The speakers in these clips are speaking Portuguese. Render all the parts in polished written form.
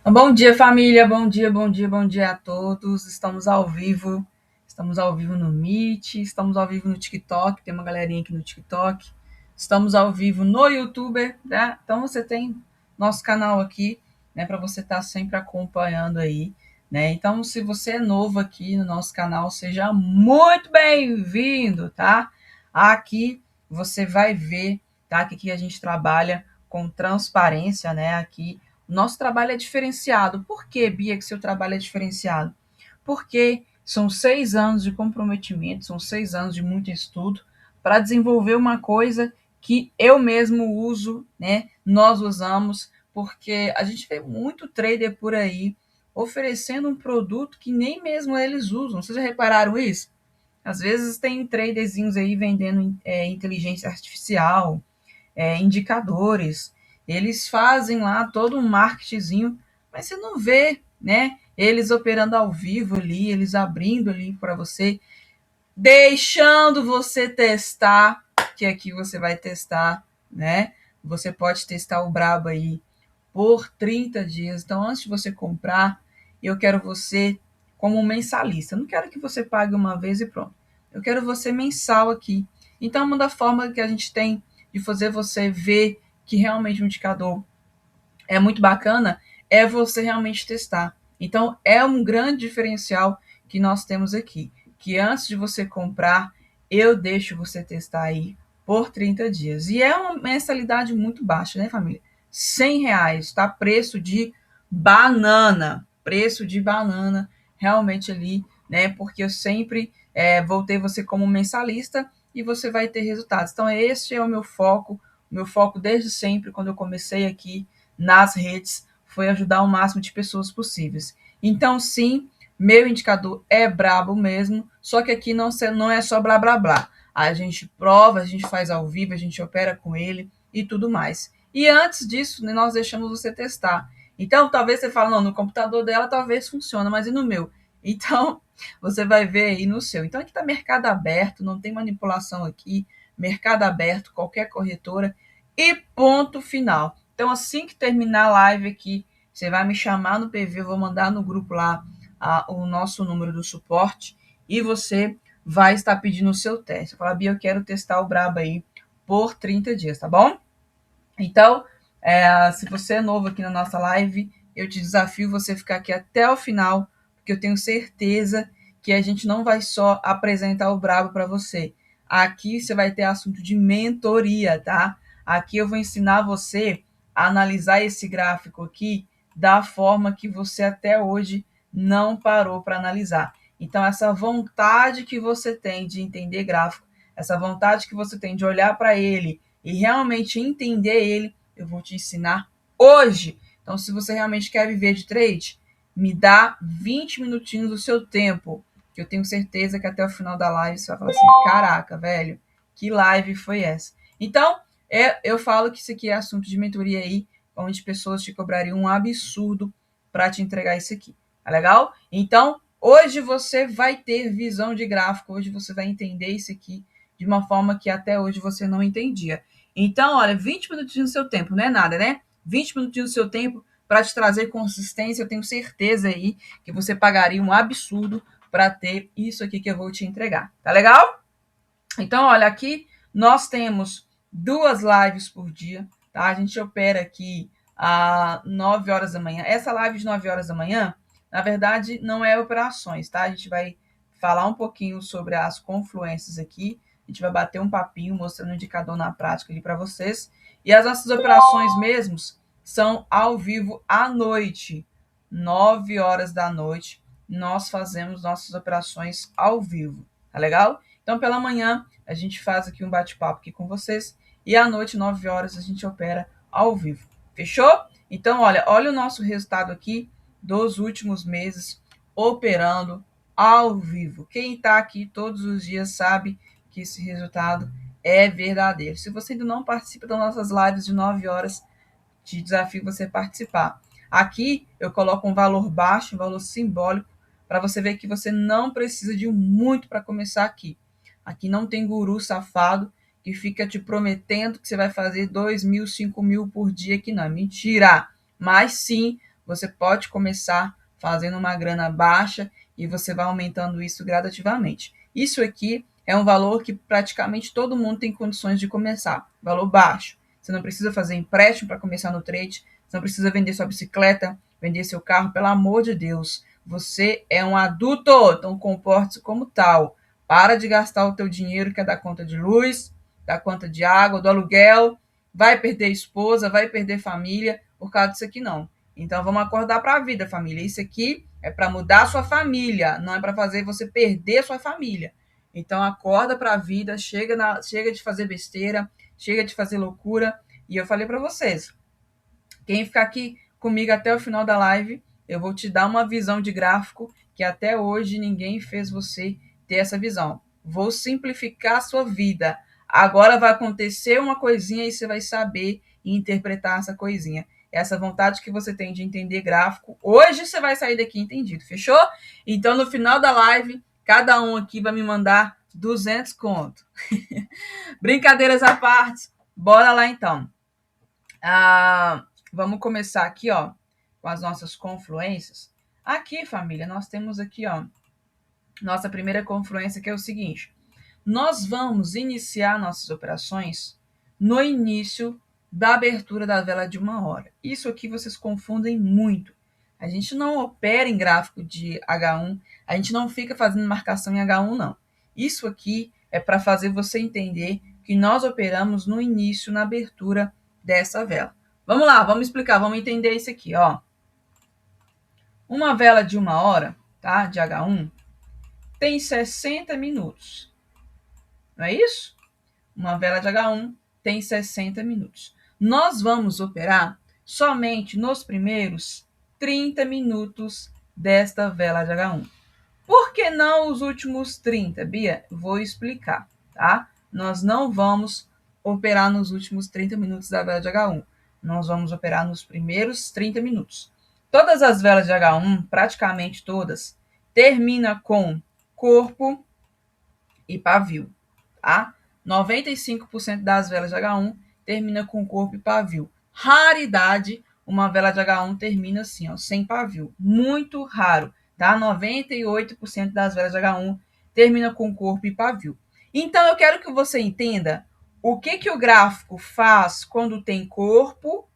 Bom dia, família. Bom dia, bom dia, bom dia a todos. Estamos ao vivo. Estamos ao vivo no Meet, estamos ao vivo no TikTok, tem uma galerinha aqui no TikTok. Estamos ao vivo no YouTube, né? Então você tem nosso canal aqui, né, para você estar sempre acompanhando aí, né? Então, se você é novo aqui no nosso canal, seja muito bem-vindo, tá? Aqui você vai ver, tá, que aqui a gente trabalha com transparência, né? Aqui nosso trabalho é diferenciado. Por que, Bia, que seu trabalho é diferenciado? Porque são 6 anos de comprometimento, são 6 anos de muito estudo para desenvolver uma coisa que eu mesmo uso, né? Nós usamos, porque a gente vê muito trader por aí oferecendo um produto que nem mesmo eles usam. Vocês já repararam isso? Às vezes tem traderzinhos aí vendendo inteligência artificial, indicadores, eles fazem lá todo um marketingzinho, mas você não vê, né? Eles operando ao vivo ali, eles abrindo ali para você, deixando você testar, que aqui você vai testar, né? Você pode testar o Brabo aí por 30 dias. Então, antes de você comprar, eu quero você como um mensalista. Eu não quero que você pague uma vez e pronto. Eu quero você mensal aqui. Então, uma da forma que a gente tem de fazer você ver que realmente o indicador é muito bacana é você realmente testar. Então, é um grande diferencial que nós temos aqui, que antes de você comprar, eu deixo você testar aí por 30 dias. E é uma mensalidade muito baixa, né, família? R$ 100, tá? Preço de banana, realmente ali, né? Porque eu sempre vou ter você como mensalista e você vai ter resultados. Então, esse é o meu foco desde sempre, quando eu comecei aqui nas redes, foi ajudar o máximo de pessoas possíveis. Então, sim, meu indicador é brabo mesmo, só que aqui não é só blá blá blá. A gente prova, a gente faz ao vivo, a gente opera com ele e tudo mais. E antes disso, né, nós deixamos você testar. Então, talvez você fale, não, no computador dela talvez funcione, mas e no meu? Então, você vai ver aí no seu. Então, aqui está mercado aberto, não tem manipulação aqui, mercado aberto, qualquer corretora e ponto final. Então, assim que terminar a live aqui, você vai me chamar no PV, eu vou mandar no grupo lá o nosso número do suporte e você vai estar pedindo o seu teste. Fala, Bia, eu quero testar o Braba aí por 30 dias, tá bom? Então, se você é novo aqui na nossa live, eu te desafio você ficar aqui até o final, porque eu tenho certeza que a gente não vai só apresentar o Brabo para você. Aqui você vai ter assunto de mentoria, tá? Aqui eu vou ensinar você a analisar esse gráfico aqui da forma que você até hoje não parou para analisar. Então, essa vontade que você tem de entender gráfico, essa vontade que você tem de olhar para ele e realmente entender ele, eu vou te ensinar hoje. Então, se você realmente quer viver de trade, me dá 20 minutinhos do seu tempo, que eu tenho certeza que até o final da live você vai falar assim, caraca, velho, que live foi essa? Então, eu falo que isso aqui é assunto de mentoria aí, onde pessoas te cobrariam um absurdo para te entregar isso aqui. Tá legal? Então, hoje você vai ter visão de gráfico, hoje você vai entender isso aqui de uma forma que até hoje você não entendia. Então, olha, 20 minutinhos do seu tempo, não é nada, né? 20 minutinhos do seu tempo para te trazer consistência, eu tenho certeza aí que você pagaria um absurdo para ter isso aqui que eu vou te entregar. Tá legal? Então, olha, aqui nós temos 2 lives por dia, tá? A gente opera aqui às 9 horas da manhã. Essa live de 9 horas da manhã, na verdade, não é operações, tá? A gente vai falar um pouquinho sobre as confluências aqui. A gente vai bater um papinho mostrando o indicador na prática ali para vocês. E as nossas operações mesmos são ao vivo à noite, 9 horas da noite. Nós fazemos nossas operações ao vivo, tá legal? Então, pela manhã, a gente faz aqui um bate-papo aqui com vocês e à noite, 9 horas, a gente opera ao vivo. Fechou? Então, olha o nosso resultado aqui dos últimos meses operando ao vivo. Quem está aqui todos os dias sabe que esse resultado é verdadeiro. Se você ainda não participa das nossas lives de 9 horas, te desafio você participar. Aqui eu coloco um valor baixo, um valor simbólico, para você ver que você não precisa de muito para começar aqui. Aqui não tem guru safado que fica te prometendo que você vai fazer 2.000, 5.000 por dia, que não é mentira. Mas sim, você pode começar fazendo uma grana baixa e você vai aumentando isso gradativamente. Isso aqui é um valor que praticamente todo mundo tem condições de começar, valor baixo. Você não precisa fazer empréstimo para começar no trade, você não precisa vender sua bicicleta, vender seu carro, pelo amor de Deus. Você é um adulto, então comporte-se como tal. Para de gastar o teu dinheiro que é da conta de luz, da conta de água, do aluguel, vai perder esposa, vai perder família por causa disso aqui não. Então vamos acordar para a vida, família. Isso aqui é para mudar a sua família, não é para fazer você perder a sua família. Então acorda para a vida, chega de fazer besteira, chega de fazer loucura. E eu falei para vocês, quem ficar aqui comigo até o final da live, eu vou te dar uma visão de gráfico que até hoje ninguém fez você ter essa visão. Vou simplificar a sua vida. Agora vai acontecer uma coisinha e você vai saber interpretar essa coisinha. Essa vontade que você tem de entender gráfico, hoje você vai sair daqui entendido, fechou? Então, no final da live, cada um aqui vai me mandar 200 conto. Brincadeiras à parte, bora lá então. Vamos começar aqui, ó, com as nossas confluências. Aqui, família, nós temos aqui, ó, nossa primeira confluência, que é o seguinte. Nós vamos iniciar nossas operações no início da abertura da vela de 1 hora. Isso aqui vocês confundem muito. A gente não opera em gráfico de H1, a gente não fica fazendo marcação em H1, não. Isso aqui é para fazer você entender que nós operamos no início, na abertura dessa vela. Vamos lá, vamos explicar, vamos entender isso aqui, ó. Uma vela de 1 hora, tá? De H1, tem 60 minutos. Não é isso? Uma vela de H1 tem 60 minutos. Nós vamos operar somente nos primeiros 30 minutos desta vela de H1. Por que não os últimos 30, Bia? Vou explicar, tá? Nós não vamos operar nos últimos 30 minutos da vela de H1. Nós vamos operar nos primeiros 30 minutos. Todas as velas de H1, praticamente todas, terminam com corpo e pavio, tá? 95% das velas de H1 termina com corpo e pavio. Raridade, uma vela de H1 termina assim, ó, sem pavio. Muito raro, tá? 98% das velas de H1 termina com corpo e pavio. Então, eu quero que você entenda o que o gráfico faz quando tem corpo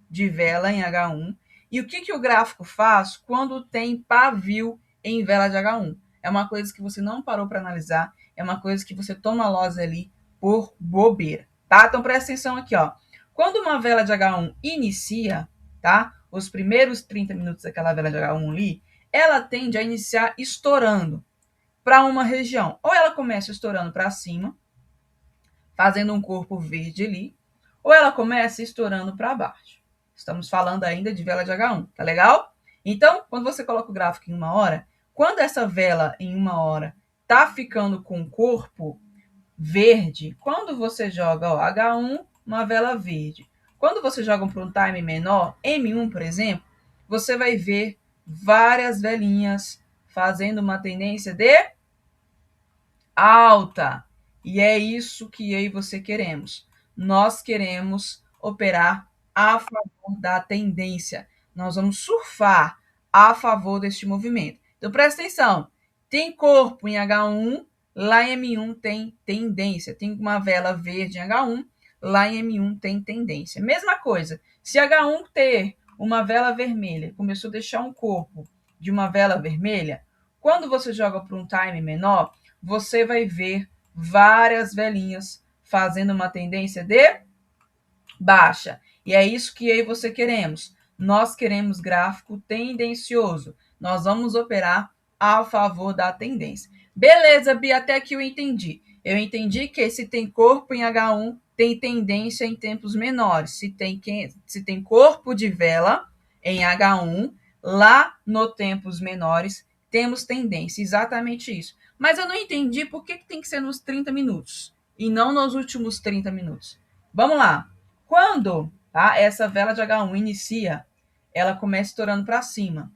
de vela em H1 e o que o gráfico faz quando tem pavio em vela de H1. É uma coisa que você não parou para analisar, é uma coisa que você toma loss ali por bobeira, tá? Então presta atenção aqui, ó. Quando uma vela de H1 inicia, tá? Os primeiros 30 minutos daquela vela de H1 ali, ela tende a iniciar estourando para uma região. Ou ela começa estourando para cima, fazendo um corpo verde ali, ou ela começa estourando para baixo. Estamos falando ainda de vela de H1, tá legal? Então, quando você coloca o gráfico em 1 hora, quando essa vela em 1 hora tá ficando com corpo verde, quando você joga, ó, H1, uma vela verde. Quando você joga para um time menor, M1, por exemplo, você vai ver várias velinhas fazendo uma tendência de alta. E é isso que eu e você queremos. Nós queremos operar a favor da tendência. Nós vamos surfar a favor deste movimento. Então, presta atenção. Tem corpo em H1, lá em M1 tem tendência. Tem uma vela verde em H1, lá em M1 tem tendência. Mesma coisa. Se H1 ter uma vela vermelha, começou a deixar um corpo de uma vela vermelha, quando você joga para um time menor, você vai ver várias velinhas fazendo uma tendência de baixa. E é isso que eu e você queremos. Nós queremos gráfico tendencioso. Nós vamos operar a favor da tendência. Beleza, Bia, até aqui eu entendi. Eu entendi que se tem corpo em H1, tem tendência em tempos menores. Se tem corpo de vela em H1, lá no tempos menores, temos tendência. Exatamente isso. Mas eu não entendi por que tem que ser nos 30 minutos e não nos últimos 30 minutos. Vamos lá. Quando, tá, essa vela de H1 inicia, ela começa estourando para cima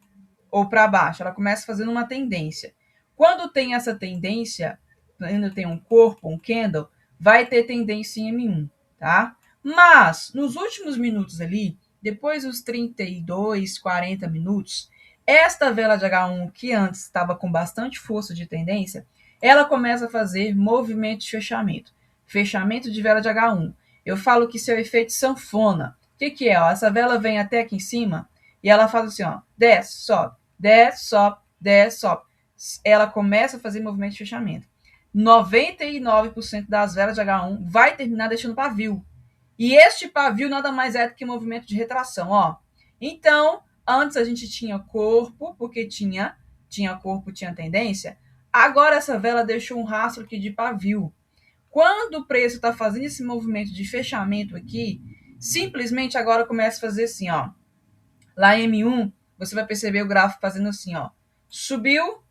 ou para baixo, ela começa fazendo uma tendência. Quando tem essa tendência, quando tem um corpo, um candle, vai ter tendência em M1, tá? Mas, nos últimos minutos ali, depois dos 32, 40 minutos, esta vela de H1, que antes estava com bastante força de tendência, ela começa a fazer movimento de fechamento. Fechamento de vela de H1. Eu falo que isso é o efeito sanfona. O que é? Ó, essa vela vem até aqui em cima e ela faz assim, ó, desce, sobe, desce, sobe, desce, sobe. Ela começa a fazer movimento de fechamento. 99% das velas de H1 vai terminar deixando pavio. E este pavio nada mais é do que movimento de retração, ó. Então, antes a gente tinha corpo, porque tinha corpo, tinha tendência. Agora essa vela deixou um rastro aqui de pavio. Quando o preço está fazendo esse movimento de fechamento aqui, simplesmente agora começa a fazer assim, ó. Lá em M1, você vai perceber o gráfico fazendo assim, ó. Subiu,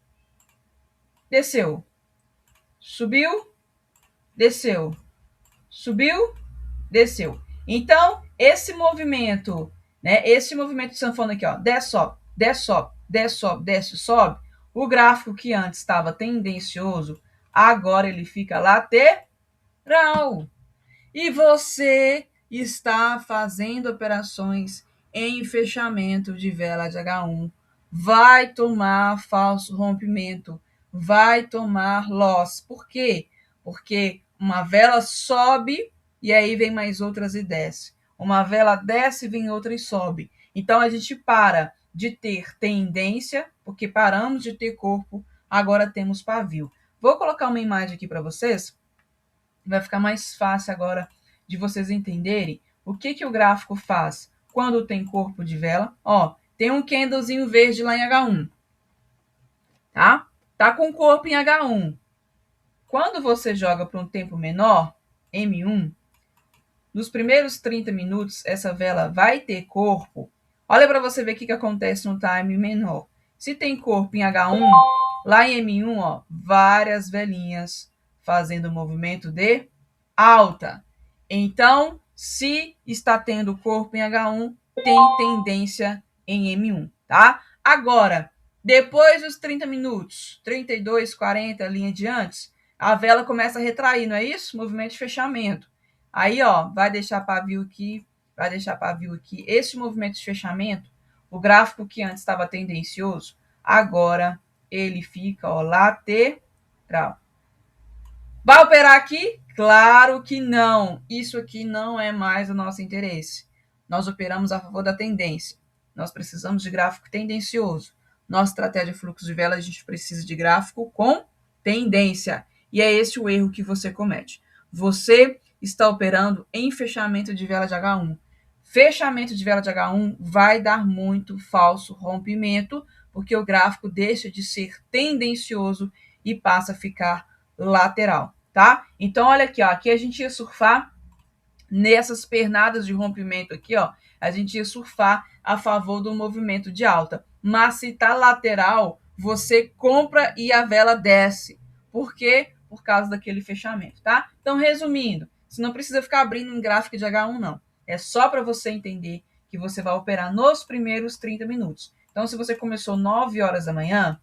desceu. Subiu, desceu. Subiu, desceu. Então, esse movimento, né? Esse movimento de sanfona aqui, ó. Desce, sobe, desce, sobe, desce, sobe, desce, sobe. O gráfico que antes estava tendencioso, agora ele fica lateral. E você está fazendo operações em fechamento de vela de H1. Vai tomar falso rompimento, vai tomar loss. Por quê? Porque uma vela sobe e aí vem mais outras e desce. Uma vela desce, vem outra e sobe. Então a gente para de ter tendência, porque paramos de ter corpo, agora temos pavio. Vou colocar uma imagem aqui para vocês. Vai ficar mais fácil agora de vocês entenderem o que o gráfico faz quando tem corpo de vela. Ó, tem um candlezinho verde lá em H1, tá? Tá com corpo em H1. Quando você joga para um tempo menor, M1, nos primeiros 30 minutos, essa vela vai ter corpo. Olha para você ver o que acontece no time menor. Se tem corpo em H1, lá em M1, ó, várias velinhas fazendo movimento de alta. Então, se está tendo corpo em H1, tem tendência em M1, tá? Agora, depois dos 30 minutos, 32, 40, linha adiante, a vela começa a retrair, não é isso? Movimento de fechamento. Aí, ó, vai deixar pavio aqui, vai deixar pavio aqui. Esse movimento de fechamento, o gráfico que antes estava tendencioso, agora ele fica, ó, lateral. Vai operar aqui? Claro que não. Isso aqui não é mais o nosso interesse. Nós operamos a favor da tendência. Nós precisamos de gráfico tendencioso. Nossa estratégia de fluxo de vela, a gente precisa de gráfico com tendência. E é esse o erro que você comete. Você está operando em fechamento de vela de H1. Fechamento de vela de H1 vai dar muito falso rompimento, porque o gráfico deixa de ser tendencioso e passa a ficar lateral, tá? Então, olha aqui, ó, aqui a gente ia surfar nessas pernadas de rompimento aqui, ó, a gente ia surfar a favor do movimento de alta. Mas se tá lateral, você compra e a vela desce. Por quê? Por causa daquele fechamento, tá? Então, resumindo, você não precisa ficar abrindo um gráfico de H1, não. É só para você entender que você vai operar nos primeiros 30 minutos. Então, se você começou 9 horas da manhã,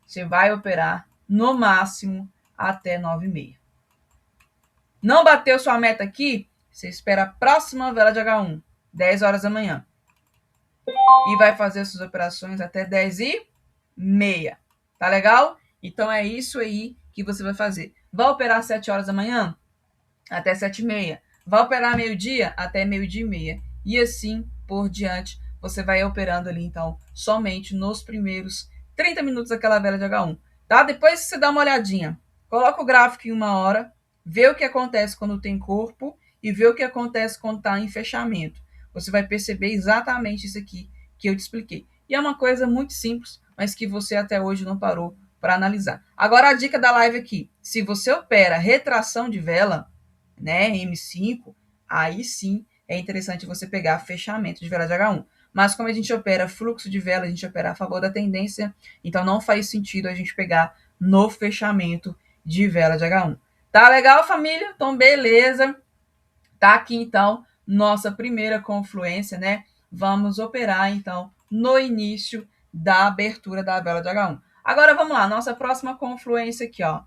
você vai operar no máximo até 9h30. Não bateu sua meta aqui? Você espera a próxima vela de H1, 10 horas da manhã. E vai fazer suas operações até 10h30. Tá legal? Então é isso aí que você vai fazer. Vai operar às 7 horas da manhã? Até 7h30. Vai operar meio-dia? Até meio-dia e meia. E assim por diante. Você vai operando ali, então, somente nos primeiros 30 minutos daquela vela de H1. Tá? Depois você dá uma olhadinha. Coloca o gráfico em 1 hora, vê o que acontece quando tem corpo e vê o que acontece quando está em fechamento. Você vai perceber exatamente isso aqui que eu te expliquei. E é uma coisa muito simples, mas que você até hoje não parou para analisar. Agora a dica da live aqui. Se você opera retração de vela, né, M5, aí sim é interessante você pegar fechamento de vela de H1. Mas como a gente opera fluxo de vela, a gente opera a favor da tendência, então não faz sentido a gente pegar no fechamento de vela de H1. Tá legal, família? Então, beleza. Tá aqui, então, nossa primeira confluência, né? Vamos operar, então, no início da abertura da vela de H1. Agora, vamos lá. Nossa próxima confluência aqui, ó.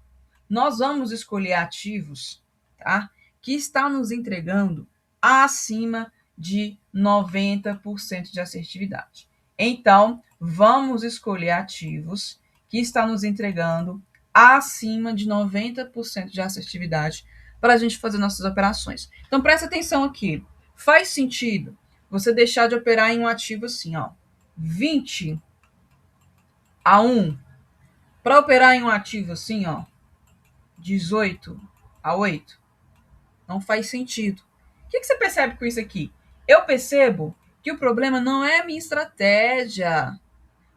Nós vamos escolher ativos, tá? Que está nos entregando acima de 90% de assertividade. Então, vamos escolher ativos que estão nos entregando acima de 90% de assertividade para a gente fazer nossas operações. Então, presta atenção aqui. Faz sentido você deixar de operar em um ativo assim, ó, 20 a 1, para operar em um ativo assim, ó, 18 a 8? Não faz sentido. O que você percebe com isso aqui? Eu percebo que o problema não é a minha estratégia.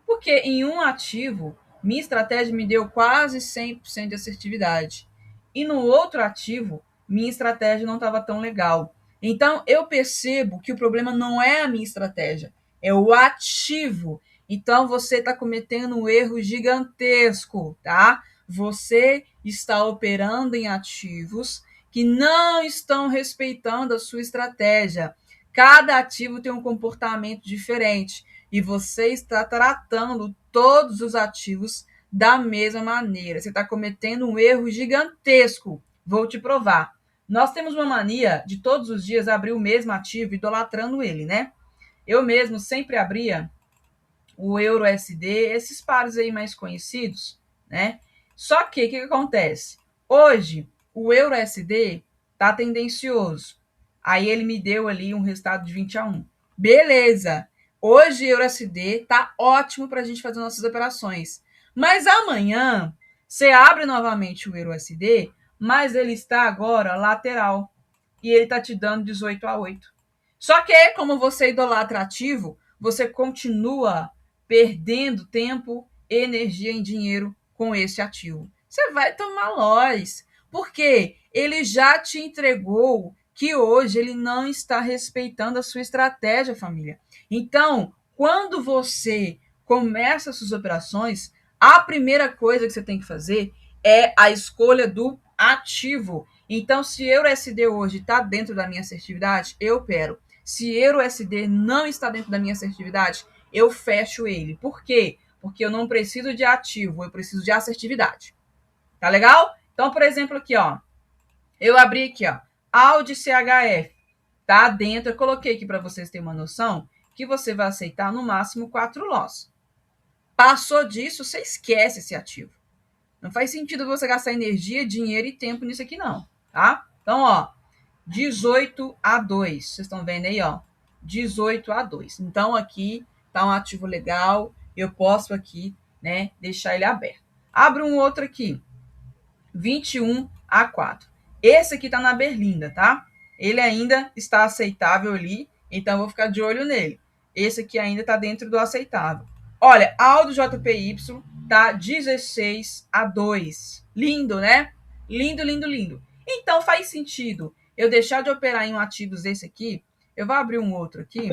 Porque em um ativo, minha estratégia me deu quase 100% de assertividade. E no outro ativo, minha estratégia não estava tão legal. Então, eu percebo que o problema não é a minha estratégia, é o ativo. Então, você está cometendo um erro gigantesco, tá? Você está operando em ativos que não estão respeitando a sua estratégia. Cada ativo tem um comportamento diferente e você está tratando todos os ativos da mesma maneira. Você está cometendo um erro gigantesco. Vou te provar. Nós temos uma mania de todos os dias abrir o mesmo ativo, idolatrando ele, né? Eu mesmo sempre abria o EURUSD, esses pares aí mais conhecidos, né? Só que o que acontece? Hoje, o EURUSD está tendencioso. Aí ele me deu ali um resultado de 20 a 1. Beleza. Hoje o EURUSD está ótimo para a gente fazer nossas operações. Mas amanhã, você abre novamente o EURUSD, mas ele está agora lateral. E ele está te dando 18 a 8. Só que, como você idolatra ativo, você continua perdendo tempo, energia e dinheiro com esse ativo. Você vai tomar loss, porque ele já te entregou que hoje ele não está respeitando a sua estratégia, família. Então, quando você começa as suas operações, a primeira coisa que você tem que fazer é a escolha do ativo. Então, se EURUSD hoje está dentro da minha assertividade, eu opero. Se EURUSD não está dentro da minha assertividade, eu fecho ele. Por quê? Porque eu não preciso de ativo, eu preciso de assertividade. Tá legal? Então, por exemplo, aqui, ó. Eu abri aqui, ó. Audi CHF. Tá dentro, eu coloquei aqui para vocês terem uma noção que você vai aceitar no máximo 4 loss. Passou disso, você esquece esse ativo. Não faz sentido você gastar energia, dinheiro e tempo nisso aqui, não. Tá? Então, ó. 18 a 2. Vocês estão vendo aí, ó. 18 a 2. Então, aqui tá um ativo legal. Eu posso aqui, né, deixar ele aberto. Abro um outro aqui. 21 a 4. Esse aqui tá na berlinda, tá? Ele ainda está aceitável ali, então eu vou ficar de olho nele. Esse aqui ainda tá dentro do aceitável. Olha, Aldo JPY tá 16 a 2. Lindo, né? Lindo, lindo, lindo. Então faz sentido eu deixar de operar em um ativos desse aqui. Eu vou abrir um outro aqui.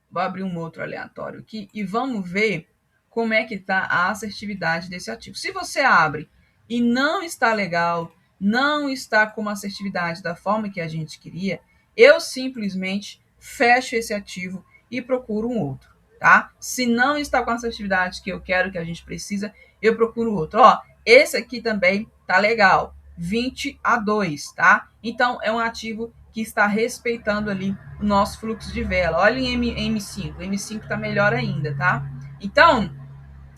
Vou abrir um outro aleatório aqui e vamos ver como é que está a assertividade desse ativo. Se você abre e não está legal, não está com uma assertividade da forma que a gente queria, eu simplesmente fecho esse ativo e procuro um outro, tá? Se não está com a assertividade que eu quero, que a gente precisa, eu procuro outro. Ó, esse aqui também tá legal, 20 a 2, tá? Então, é um ativo que está respeitando ali o nosso fluxo de vela. Olha em M5, M5 está melhor ainda, tá? Então,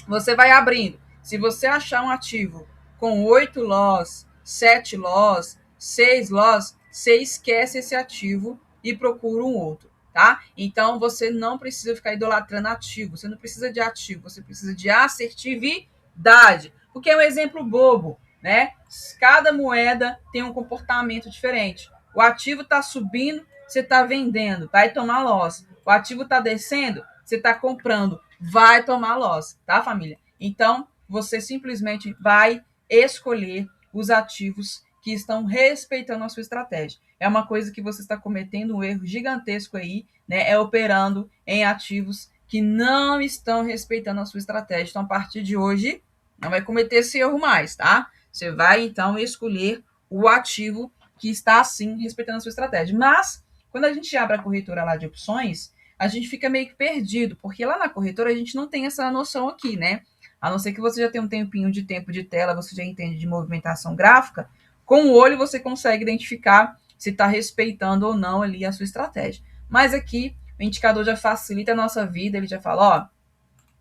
você vai abrindo. Se você achar um ativo com 8 loss, 7 loss, 6 loss, você esquece esse ativo e procura um outro, tá? Então, você não precisa ficar idolatrando ativo. Você não precisa de ativo, você precisa de assertividade. Porque é um exemplo bobo, né? Cada moeda tem um comportamento diferente. O ativo está subindo, você está vendendo, vai tomar loss. O ativo está descendo, você está comprando, vai tomar loss, tá, família? Então, você simplesmente vai escolher os ativos que estão respeitando a sua estratégia. É uma coisa que você está cometendo um erro gigantesco aí, né? É operando em ativos que não estão respeitando a sua estratégia. Então, a partir de hoje, não vai cometer esse erro mais, tá? Você vai, então, escolher o ativo que está, assim, respeitando a sua estratégia. Mas, quando a gente abre a corretora lá de opções, a gente fica meio que perdido, porque lá na corretora a gente não tem essa noção aqui, né? A não ser que você já tenha um tempinho de tempo de tela, você já entende de movimentação gráfica, com o olho você consegue identificar se está respeitando ou não ali a sua estratégia. Mas aqui o indicador já facilita a nossa vida, ele já fala, ó,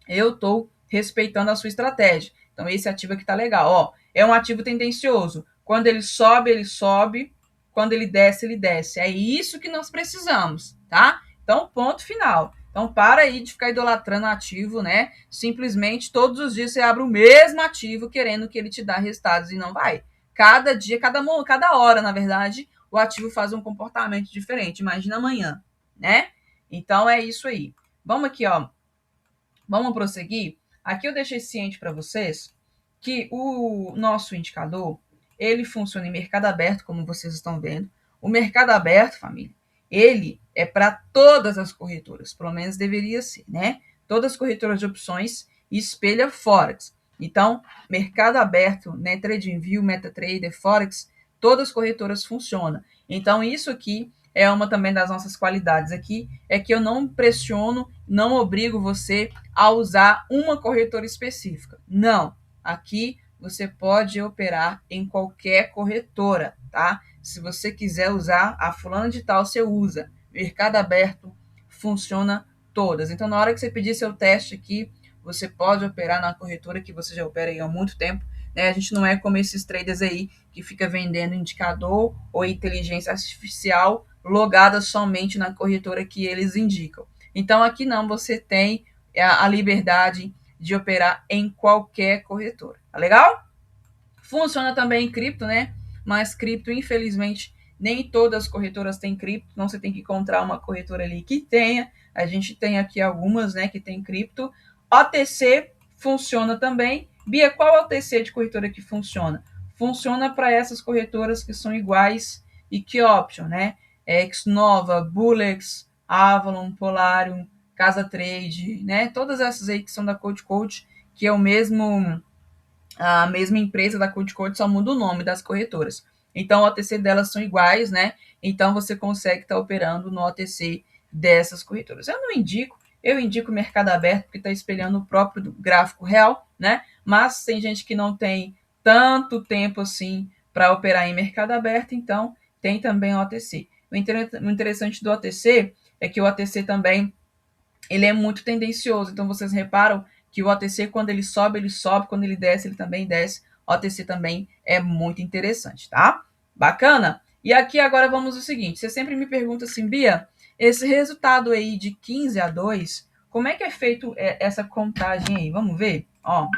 eu estou respeitando a sua estratégia. Então, esse ativo aqui está legal. Ó, é um ativo tendencioso. Quando ele sobe, ele sobe. Quando ele desce, ele desce. É isso que nós precisamos, tá? Então, ponto final. Então, para aí de ficar idolatrando ativo, né? Simplesmente, todos os dias você abre o mesmo ativo querendo que ele te dê resultados e não vai. Cada dia, cada hora, na verdade, o ativo faz um comportamento diferente. Imagina amanhã, né? Então, é isso aí. Vamos aqui, ó. Vamos prosseguir? Aqui eu deixei ciente para vocês que o nosso indicador, ele funciona em mercado aberto, como vocês estão vendo. O mercado aberto, família, ele é para todas as corretoras, pelo menos deveria ser, né? Todas as corretoras de opções espelha Forex. Então, mercado aberto, né, TradingView, MetaTrader, Forex, todas as corretoras funcionam. Então, isso aqui é uma também das nossas qualidades aqui, é que eu não pressiono, não obrigo você a usar uma corretora específica. Não, aqui você pode operar em qualquer corretora, tá? Se você quiser usar a fulana de tal, você usa. Mercado aberto funciona todas. Então, na hora que você pedir seu teste aqui, você pode operar na corretora que você já opera aí há muito tempo. Né? A gente não é como esses traders aí que fica vendendo indicador ou inteligência artificial logada somente na corretora que eles indicam. Então, aqui não, você tem a liberdade de operar em qualquer corretora. Tá legal? Funciona também em cripto, né? Mas cripto, infelizmente, nem todas as corretoras têm cripto, então você tem que encontrar uma corretora ali que tenha. A gente tem aqui algumas, né, que tem cripto. OTC funciona também. Bia, qual OTC de corretora que funciona? Funciona para essas corretoras que são iguais e que option, né? Xnova, Bullex, Avalon, Polarium, Casa Trade, né? Todas essas aí que são da Code, que é o mesmo, a mesma empresa da Code, só muda o nome das corretoras. Então, o OTC delas são iguais, né? Então, você consegue estar operando no OTC dessas corretoras. Eu indico o mercado aberto, porque está espelhando o próprio gráfico real, né? Mas tem gente que não tem tanto tempo assim para operar em mercado aberto, então tem também o OTC. O interessante do OTC é que o OTC também ele é muito tendencioso. Então, vocês reparam que o OTC, quando ele sobe, quando ele desce, ele também desce. O OTC também é muito interessante, tá? Bacana? E aqui agora vamos ao seguinte, você sempre me pergunta assim, Bia, esse resultado aí de 15-2, como é que é feito essa contagem aí? Vamos ver? Ó,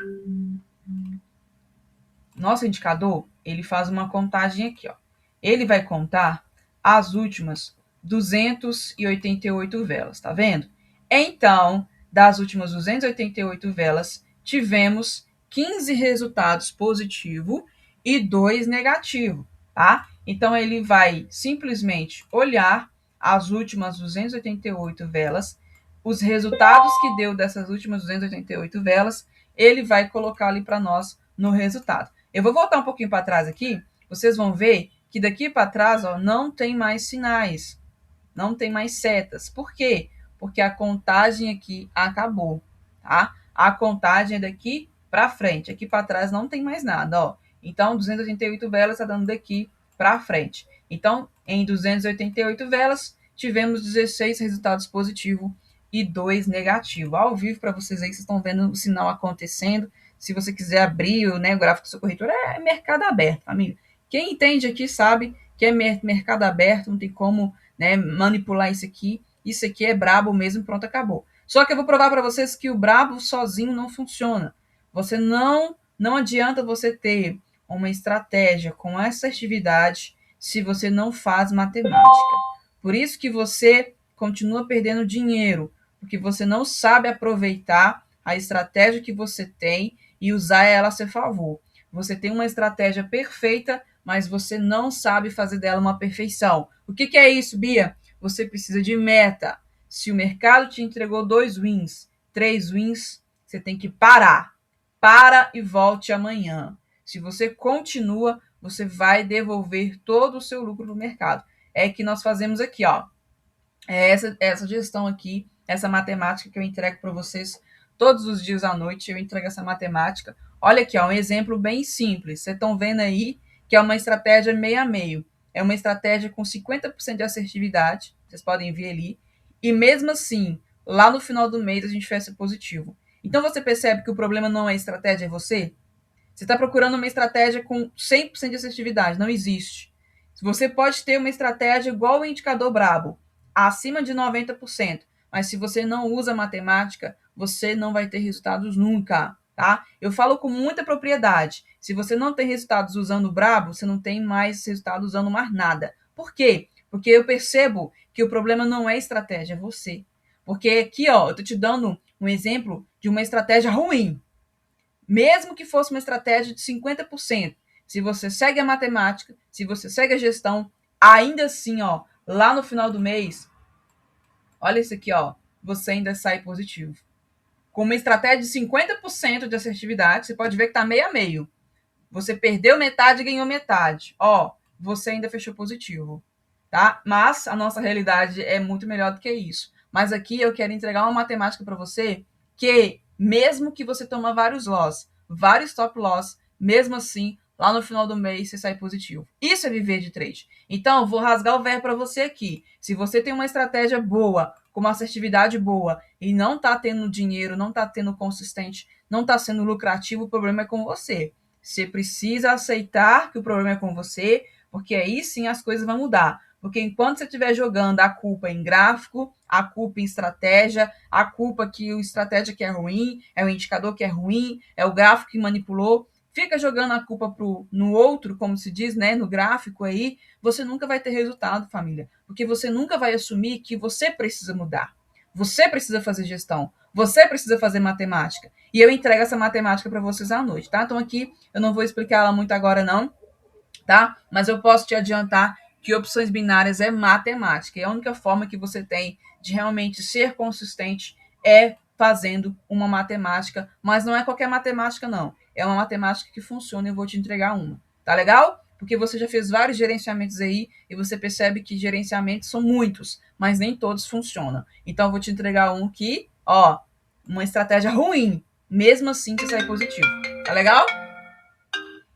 nosso indicador, ele faz uma contagem aqui, ó. Ele vai contar as últimas 288 velas, tá vendo? Então, das últimas 288 velas, tivemos 15 resultados positivos e 2 negativos, tá? Então, ele vai simplesmente olhar as últimas 288 velas, os resultados que deu dessas últimas 288 velas, ele vai colocar ali para nós no resultado. Eu vou voltar um pouquinho para trás aqui, vocês vão ver que daqui para trás, ó, não tem mais sinais, não tem mais setas. Por quê? Porque a contagem aqui acabou, tá? A contagem é daqui para frente, aqui para trás não tem mais nada, ó. Então, 288 velas está dando daqui para frente. Então, em 288 velas, tivemos 16 resultados positivos e 2 negativos. Ao vivo para vocês aí, vocês estão vendo o sinal acontecendo. Se você quiser abrir, né, o gráfico do seu corretor, é mercado aberto, família. Quem entende aqui sabe que é mercado aberto, não tem como, né, manipular isso aqui. Isso aqui é brabo mesmo, pronto, acabou. Só que eu vou provar para vocês que o brabo sozinho não funciona. Você não adianta você ter uma estratégia com assertividade se você não faz matemática. Por isso que você continua perdendo dinheiro, porque você não sabe aproveitar a estratégia que você tem e usar ela a seu favor. Você tem uma estratégia perfeita, mas você não sabe fazer dela uma perfeição. O que é isso, Bia? Você precisa de meta. Se o mercado te entregou 2 wins, 3 wins, você tem que parar. Para e volte amanhã. Se você continua, você vai devolver todo o seu lucro no mercado. É que nós fazemos aqui, ó. É essa gestão aqui, essa matemática que eu entrego para vocês todos os dias à noite, eu entrego essa matemática. Olha aqui, ó, um exemplo bem simples. Vocês estão vendo aí que é uma estratégia meio a meio. é uma estratégia com 50% de assertividade, vocês podem ver ali, e mesmo assim, lá no final do mês a gente fecha positivo. Então você percebe que o problema não é a estratégia, é você? Você está procurando uma estratégia com 100% de assertividade, não existe. Você pode ter uma estratégia igual o indicador Brabo, acima de 90%, mas se você não usa matemática, você não vai ter resultados nunca, tá? Eu falo com muita propriedade. Se você não tem resultados usando o Brabo, você não tem mais resultados usando mais nada. Por quê? Porque eu percebo que o problema não é estratégia, é você. Porque aqui, ó, eu tô te dando um exemplo de uma estratégia ruim. Mesmo que fosse uma estratégia de 50%, se você segue a matemática, se você segue a gestão, ainda assim, ó, lá no final do mês, olha isso aqui, ó, você ainda sai positivo. Com uma estratégia de 50% de assertividade, você pode ver que tá meio a meio. Você perdeu metade e ganhou metade. Ó, você ainda fechou positivo, tá? Mas a nossa realidade é muito melhor do que isso. Mas aqui eu quero entregar uma matemática para você que, mesmo que você toma vários loss, vários stop loss, mesmo assim, lá no final do mês você sai positivo. Isso é viver de trade. Então, vou rasgar o verbo para você aqui. Se você tem uma estratégia boa, com uma assertividade boa, e não tá tendo dinheiro, não tá tendo consistente, não tá sendo lucrativo, o problema é com você. Você precisa aceitar que o problema é com você, porque aí sim as coisas vão mudar. Porque enquanto você estiver jogando a culpa em gráfico, a culpa em estratégia, a culpa que o estratégia que é ruim, é o indicador que é ruim, é o gráfico que manipulou, fica jogando a culpa no outro, como se diz, né, no gráfico aí, você nunca vai ter resultado, família. Porque você nunca vai assumir que você precisa mudar. Você precisa fazer gestão. Você precisa fazer matemática. E eu entrego essa matemática para vocês à noite, tá? Então aqui eu não vou explicar ela muito agora não, tá? Mas eu posso te adiantar que opções binárias é matemática. E a única forma que você tem de realmente ser consistente é fazendo uma matemática, mas não é qualquer matemática não. É uma matemática que funciona e eu vou te entregar uma. Tá legal? Porque você já fez vários gerenciamentos aí e você percebe que gerenciamentos são muitos, mas nem todos funcionam. Então eu vou te entregar um que, ó, uma estratégia ruim, mesmo assim você sai positivo. Tá legal?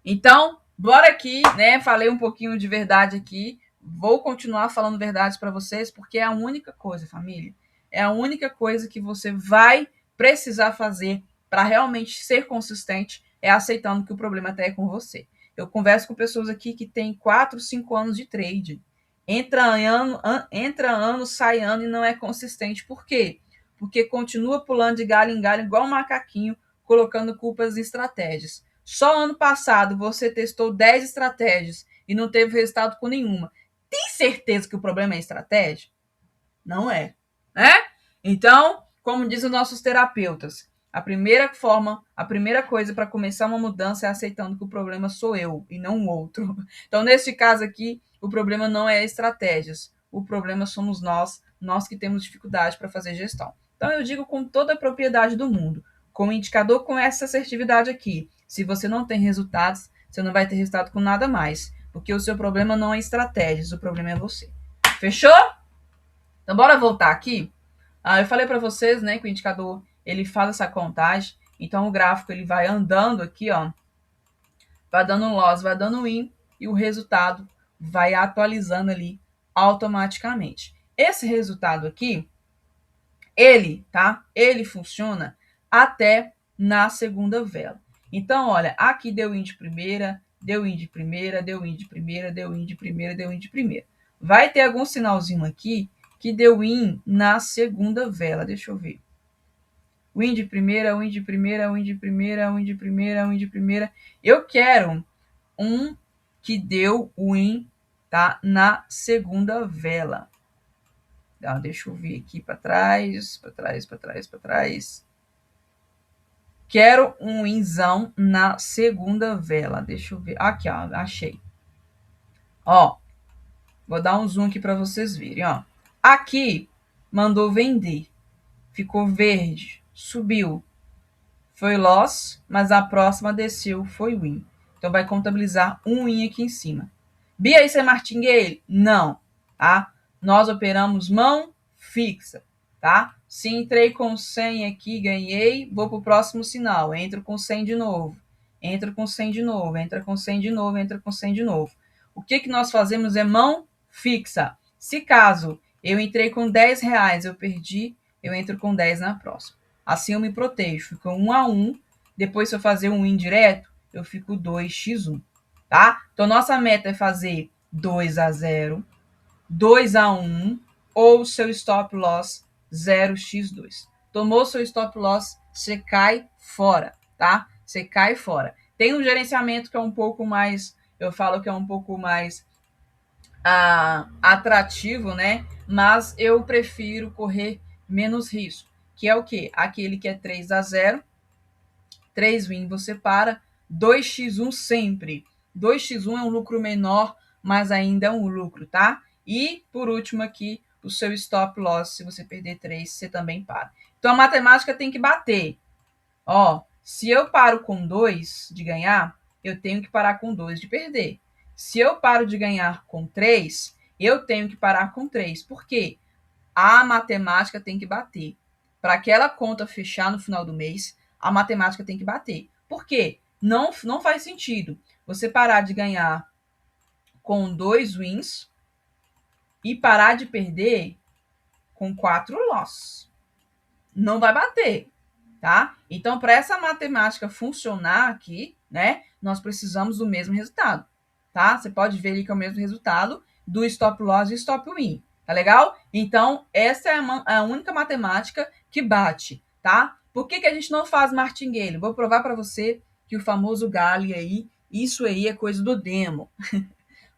Então, bora aqui, né? Falei um pouquinho de verdade aqui. Vou continuar falando verdades para vocês, porque é a única coisa, família. É a única coisa que você vai precisar fazer para realmente ser consistente, é aceitando que o problema até é com você. Eu converso com pessoas aqui que têm 4, 5 anos de trade. Entra ano, sai ano e não é consistente. Por quê? Porque continua pulando de galho em galho, igual um macaquinho, colocando culpas em estratégias. Só ano passado você testou 10 estratégias e não teve resultado com nenhuma. Tem certeza que o problema é estratégia? Não é, né? Então, como dizem os nossos terapeutas, a primeira coisa para começar uma mudança é aceitando que o problema sou eu e não o outro. Então, nesse caso aqui, o problema não é estratégias, o problema somos nós que temos dificuldade para fazer gestão. Então, eu digo com toda a propriedade do mundo, com o indicador com essa assertividade aqui, se você não tem resultados, você não vai ter resultado com nada mais, porque o seu problema não é estratégias, o problema é você. Fechou? Então, bora voltar aqui. Eu falei para vocês, né, que o indicador ele faz essa contagem. Então, o gráfico ele vai andando aqui, ó, vai dando loss, vai dando win e o resultado vai atualizando ali automaticamente. Esse resultado aqui, ele funciona até na segunda vela. Então, olha, aqui deu win de primeira, deu win de primeira, deu win de primeira, deu win de primeira, deu win de primeira. Vai ter algum sinalzinho aqui que deu win na segunda vela. Deixa eu ver. Win de primeira, win de primeira, win de primeira, win de primeira, win de primeira. Eu quero um que deu win, tá, na segunda vela. Deixa eu ver aqui para trás, para trás, para trás, para trás. Quero um winzão na segunda vela. Deixa eu ver. Aqui, ó, achei. Ó, vou dar um zoom aqui para vocês verem, ó. Aqui mandou vender. Ficou verde, subiu. Foi loss, mas a próxima desceu, foi win. Então vai contabilizar um win aqui em cima. Bia, isso é martingale? Não, tá? Nós operamos mão fixa, tá? Se entrei com 100 aqui, ganhei, vou para o próximo sinal. Entro com 100 de novo. Entro com 100 de novo, entra com 100 de novo, entra com 100 de novo. o que nós fazemos é mão fixa. Se caso eu entrei com R$10, eu perdi, eu entro com 10 na próxima. Assim eu me protejo, fico 1-1. Depois, se eu fazer um win direto, eu fico 2x1, tá? Então, nossa meta é fazer 2-0, 2-1 ou seu stop loss 0x2. Tomou seu stop loss, você cai fora, tá? Você cai fora. Tem um gerenciamento que é um pouco mais, eu falo que é um pouco mais atrativo, né? Mas eu prefiro correr menos risco, que é o quê? Aquele que é 3-0, 3 win você para, 2x1 sempre. 2x1 é um lucro menor, mas ainda é um lucro, tá? E, por último aqui, o seu stop loss, se você perder 3, você também para. Então, a matemática tem que bater. Ó, se eu paro com 2 de ganhar, eu tenho que parar com 2 de perder. Se eu paro de ganhar com 3, eu tenho que parar com 3. Por quê? A matemática tem que bater. Para aquela conta fechar no final do mês, a matemática tem que bater. Por quê? Não faz sentido você parar de ganhar com 2 wins e parar de perder com 4 losses. Não vai bater, tá? Então, para essa matemática funcionar aqui, né, nós precisamos do mesmo resultado, tá? Você pode ver ali que é o mesmo resultado do stop loss e stop win, tá legal? Então, essa é a única matemática que bate, tá? Por que a gente não faz martingale? Vou provar para você que o famoso Gale aí, isso aí é coisa do demo.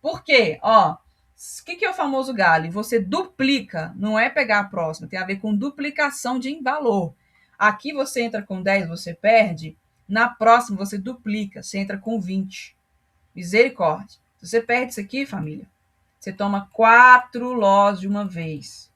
Por quê? Ó, o que é o famoso Gale? Você duplica, não é pegar a próxima, tem a ver com duplicação de valor. Aqui você entra com 10, você perde. Na próxima você duplica, você entra com 20. Misericórdia. Se você perde isso aqui, família, você toma 4 loss de uma vez.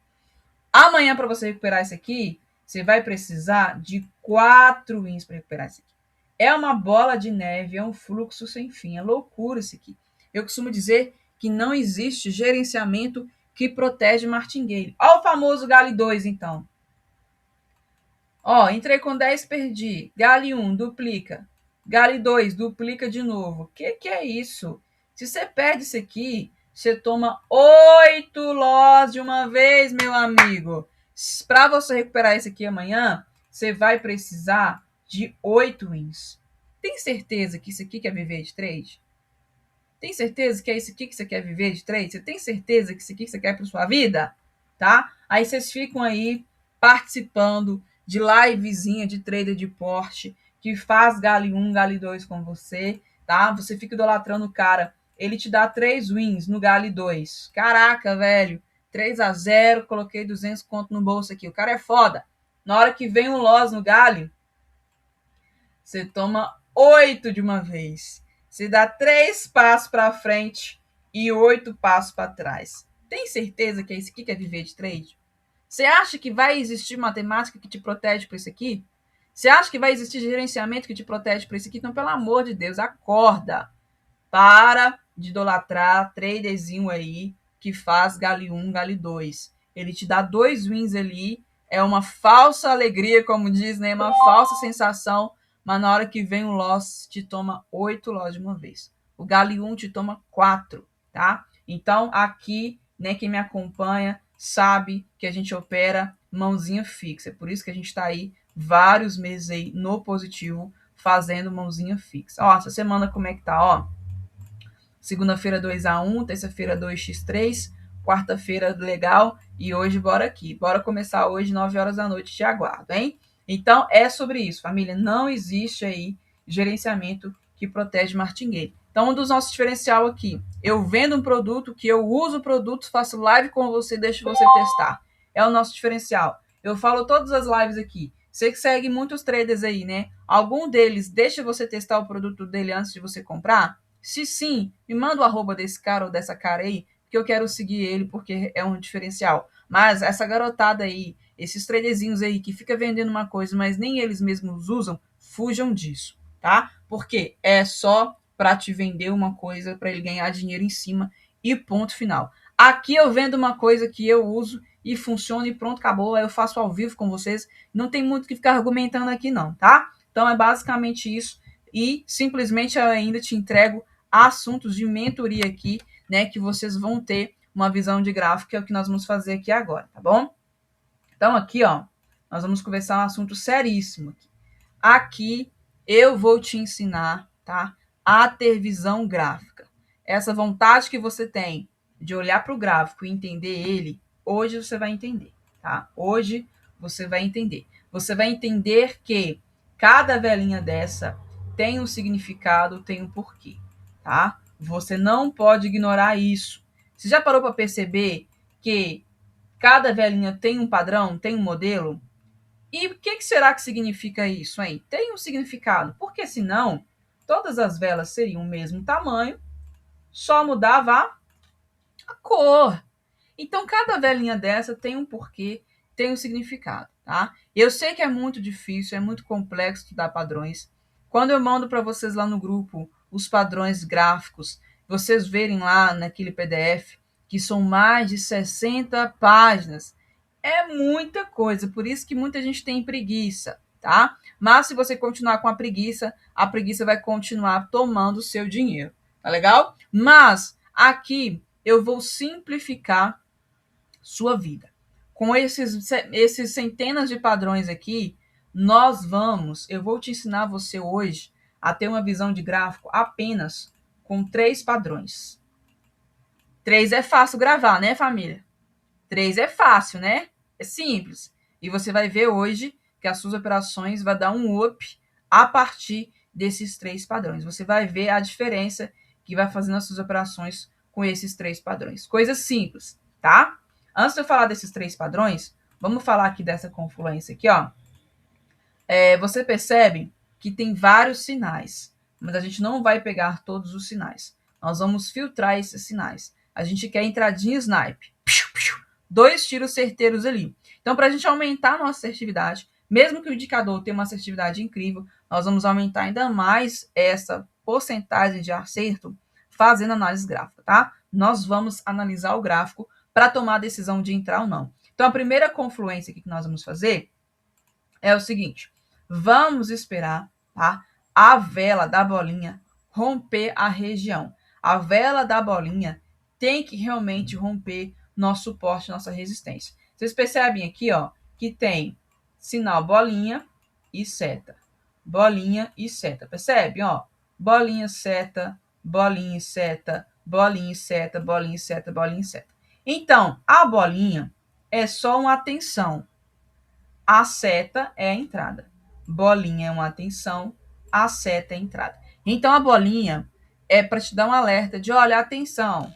Amanhã, para você recuperar isso aqui, você vai precisar de 4 wins para recuperar isso aqui. É uma bola de neve, é um fluxo sem fim, é loucura isso aqui. Eu costumo dizer que não existe gerenciamento que protege martingale. Olha o famoso Gale 2, então. Ó, entrei com 10, perdi. Gale 1, duplica. Gale 2, duplica de novo. O que é isso? Se você perde isso aqui, você toma 8 loss de uma vez, meu amigo. Para você recuperar isso aqui amanhã, você vai precisar de 8 wins. Tem certeza que isso aqui quer viver de trade? Tem certeza que é isso aqui que você quer viver de trade? Você tem certeza que isso aqui que você quer para sua vida? Tá? Aí vocês ficam aí participando de livezinha de trader de porte que faz Gale 1, Gale 2 com você, tá? Você fica idolatrando o cara. Ele te dá 3 wins no Gale 2. Caraca, velho. 3-0, coloquei 200 conto no bolso aqui. O cara é foda. Na hora que vem um loss no Gale, você toma 8 de uma vez. Você dá 3 passos para frente e 8 passos para trás. Tem certeza que é isso aqui que é viver de trade? Você acha que vai existir matemática que te protege para isso aqui? Você acha que vai existir gerenciamento que te protege para isso aqui? Então, pelo amor de Deus, acorda. Para de idolatrar traderzinho aí que faz Gale 1, Gale 2. Ele te dá 2 wins ali, é uma falsa alegria, como diz, né? Uma falsa sensação, mas na hora que vem um loss, te toma 8 loss de uma vez. O Gale 1 te toma 4, tá? Então, aqui, né, quem me acompanha sabe que a gente opera mãozinha fixa. É por isso que a gente está aí vários meses aí no positivo, fazendo mãozinha fixa. Ó, essa semana como é que tá, ó? Segunda-feira 2-1, terça-feira 2x3, quarta-feira legal e hoje bora aqui. Bora começar hoje 9 horas da noite, te aguardo, hein? Então é sobre isso, família. Não existe aí gerenciamento que protege martingale. Então um dos nossos diferencial aqui, eu vendo um produto, que eu uso o produto, faço live com você, deixo você testar. É o nosso diferencial. Eu falo todas as lives aqui. Você que segue muitos traders aí, né? Algum deles deixa você testar o produto dele antes de você comprar? Se sim, me manda o arroba desse cara ou dessa cara aí, que eu quero seguir ele porque é um diferencial. Mas essa garotada aí, esses traderzinhos aí que fica vendendo uma coisa, mas nem eles mesmos usam, fujam disso, tá? Porque é só para te vender uma coisa, para ele ganhar dinheiro em cima e ponto final. Aqui eu vendo uma coisa que eu uso e funciona e pronto, acabou. Aí eu faço ao vivo com vocês. Não tem muito que ficar argumentando aqui não, tá? Então é basicamente isso. E simplesmente eu ainda te entrego assuntos de mentoria aqui né, que vocês vão ter uma visão de gráfico, que é o que nós vamos fazer aqui agora, tá bom? Então, aqui, ó, nós vamos conversar um assunto seríssimo. Aqui eu vou te ensinar, tá, a ter visão gráfica. Essa vontade que você tem de olhar para o gráfico e entender ele, hoje você vai entender, tá? Hoje você vai entender. Você vai entender que cada velinha dessa tem um significado, tem um porquê, tá? Você não pode ignorar isso. Você já parou para perceber que cada velinha tem um padrão, tem um modelo? E o que será que significa isso, hein? Tem um significado, porque senão todas as velas seriam o mesmo tamanho, só mudava a cor. Então, cada velinha dessa tem um porquê, tem um significado, tá? Eu sei que é muito difícil, é muito complexo estudar padrões. Quando eu mando para vocês lá no grupo os padrões gráficos, vocês verem lá naquele PDF, que são mais de 60 páginas, é muita coisa, por isso que muita gente tem preguiça, tá? Mas se você continuar com a preguiça vai continuar tomando o seu dinheiro, tá legal? Mas aqui eu vou simplificar sua vida. Com esses centenas de padrões aqui, eu vou te ensinar você hoje a ter uma visão de gráfico apenas com 3 padrões. 3 é fácil gravar, né, família? 3 é fácil, né? É simples. E você vai ver hoje que as suas operações vai dar um up a partir desses 3 padrões. Você vai ver a diferença que vai fazer nas suas operações com esses 3 padrões. Coisas simples, tá? Antes de eu falar desses 3 padrões, vamos falar aqui dessa confluência aqui, ó. Você percebe que tem vários sinais, mas a gente não vai pegar todos os sinais. Nós vamos filtrar esses sinais. A gente quer entradinha snipe. 2 tiros certeiros ali. Então, para a gente aumentar a nossa assertividade, mesmo que o indicador tenha uma assertividade incrível, nós vamos aumentar ainda mais essa porcentagem de acerto fazendo análise gráfica, tá? Nós vamos analisar o gráfico para tomar a decisão de entrar ou não. Então, a primeira confluência aqui que nós vamos fazer é o seguinte: vamos esperar, tá, a vela da bolinha romper a região. A vela da bolinha tem que realmente romper nosso suporte, nossa resistência. Vocês percebem aqui, ó, que tem sinal bolinha e seta. Bolinha e seta. Percebe, ó? Bolinha, seta, bolinha e seta, bolinha e seta, bolinha e seta, bolinha e seta. Então, a bolinha é só uma atenção. A seta é a entrada. Bolinha é uma atenção, a seta é a entrada. Então, a bolinha é para te dar um alerta de, olha, atenção,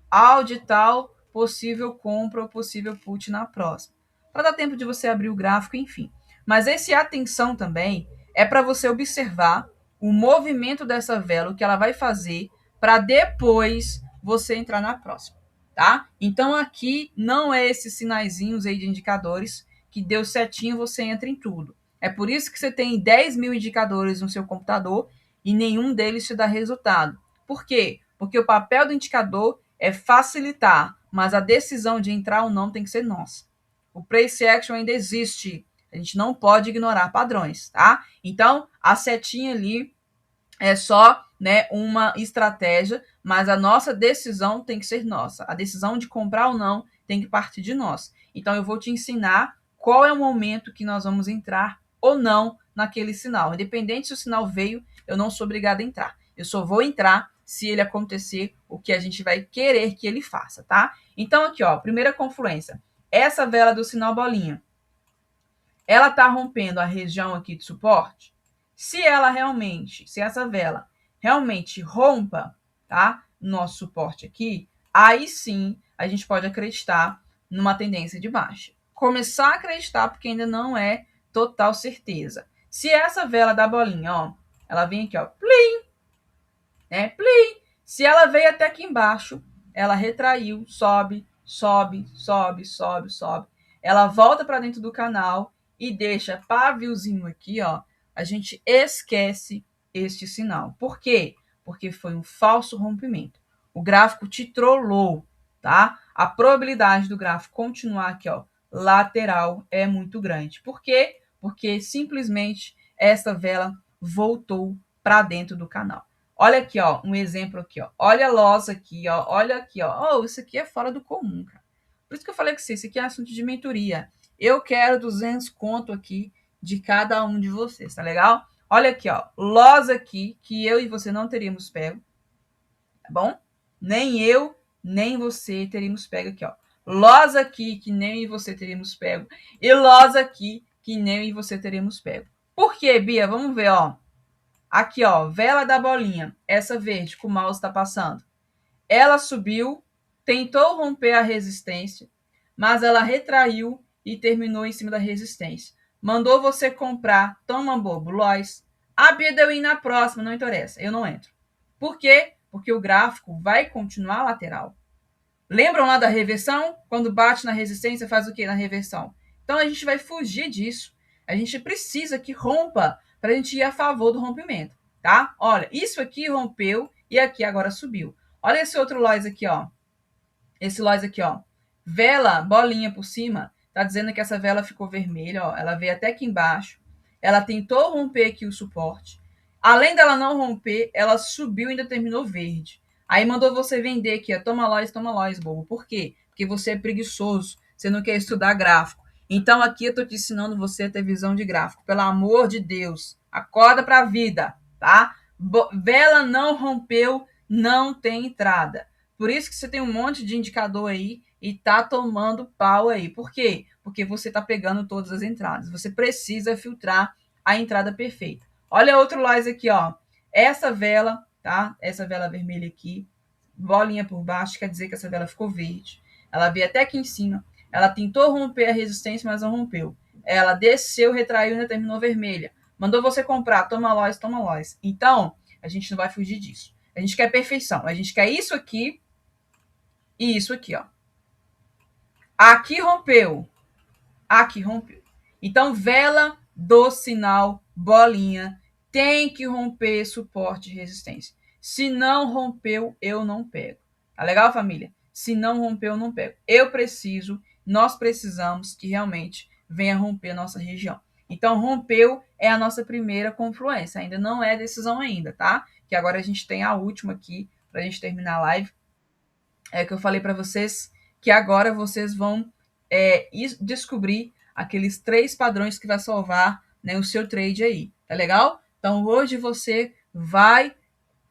ao de tal possível compra ou possível put na próxima. Para dar tempo de você abrir o gráfico, enfim. Mas esse atenção também é para você observar o movimento dessa vela, o que ela vai fazer, para depois você entrar na próxima, tá? Então, aqui não é esses sinaizinhos aí de indicadores que deu setinho, você entra em tudo. É por isso que você tem 10 mil indicadores no seu computador e nenhum deles te dá resultado. Por quê? Porque o papel do indicador é facilitar, mas a decisão de entrar ou não tem que ser nossa. O Price Action ainda existe. A gente não pode ignorar padrões, tá? Então, a setinha ali é só, né, uma estratégia, mas a nossa decisão tem que ser nossa. A decisão de comprar ou não tem que partir de nós. Então, eu vou te ensinar qual é o momento que nós vamos entrar ou não naquele sinal. Independente se o sinal veio, eu não sou obrigada a entrar. Eu só vou entrar se ele acontecer o que a gente vai querer que ele faça, tá? Então, aqui, ó, primeira confluência. Essa vela do sinal bolinha, ela tá rompendo a região aqui de suporte? Se essa vela realmente rompa, tá? Nosso suporte aqui, aí sim a gente pode acreditar numa tendência de baixa. Começar a acreditar porque ainda não é total certeza. Se essa vela da bolinha, ó, ela vem aqui, ó, plim, né? Plim. Se ela veio até aqui embaixo, ela retraiu, sobe, sobe, sobe, sobe, sobe. Ela volta para dentro do canal e deixa paviozinho aqui, ó. A gente esquece este sinal. Por quê? Porque foi um falso rompimento. O gráfico te trollou, tá? A probabilidade do gráfico continuar aqui, ó, lateral é muito grande. Por quê? Porque simplesmente essa vela voltou para dentro do canal. Olha aqui, ó, um exemplo aqui, ó. Olha a loss aqui, ó. Olha aqui, ó. Oh, isso aqui é fora do comum, cara. Por isso que eu falei com você, isso aqui é assunto de mentoria. Eu quero 200 conto aqui de cada um de vocês, tá legal? Olha aqui, ó. Loss aqui, que eu e você não teríamos pego, tá bom? Nem eu, nem você teríamos pego aqui, ó. Loss aqui, que nem eu e você teríamos pego. E loss aqui, que nem eu e você teríamos pego. Por quê, Bia? Vamos ver, ó. Aqui, ó, vela da bolinha, essa verde que o mouse está passando. Ela subiu, tentou romper a resistência, mas ela retraiu e terminou em cima da resistência. Mandou você comprar, toma bobo, Lois. A Bia deu ir na próxima, não interessa, eu não entro. Por quê? Porque o gráfico vai continuar lateral. Lembram lá da reversão? Quando bate na resistência, faz o que na reversão? Então a gente vai fugir disso. A gente precisa que rompa para a gente ir a favor do rompimento, tá? Olha, isso aqui rompeu e aqui agora subiu. Olha esse outro loss aqui, ó. Esse loss aqui, ó. Vela, bolinha por cima, tá dizendo que essa vela ficou vermelha, ó. Ela veio até aqui embaixo. Ela tentou romper aqui o suporte. Além dela não romper, ela subiu e ainda terminou verde. Aí mandou você vender aqui, ó. Toma loss, bobo. Por quê? Porque você é preguiçoso. Você não quer estudar gráfico. Então aqui eu tô te ensinando você a ter visão de gráfico. Pelo amor de Deus. Acorda pra vida, tá? Vela não rompeu, não tem entrada. Por isso que você tem um monte de indicador aí e tá tomando pau aí. Por quê? Porque você tá pegando todas as entradas. Você precisa filtrar a entrada perfeita. Olha outro loss aqui, ó. Essa vela, tá? Essa vela vermelha aqui, bolinha por baixo, quer dizer que essa vela ficou verde. Ela veio até aqui em cima. Ela tentou romper a resistência, mas não rompeu. Ela desceu, retraiu e ainda terminou vermelha. Mandou você comprar, toma loss, toma loss. Então, a gente não vai fugir disso. A gente quer perfeição. A gente quer isso aqui e isso aqui, ó. Aqui rompeu. Aqui rompeu. Então, vela do sinal bolinha tem que romper suporte de resistência. Se não rompeu, eu não pego. Tá legal, família? Se não rompeu, eu não pego. Eu preciso, nós precisamos que realmente venha romper a nossa região. Então, rompeu é a nossa primeira confluência. Ainda não é decisão ainda, tá? Que agora a gente tem a última aqui para a gente terminar a live. É que eu falei para vocês que agora vocês vão descobrir aqueles 3 padrões que vai salvar, né, o seu trade aí. Tá legal? Então hoje você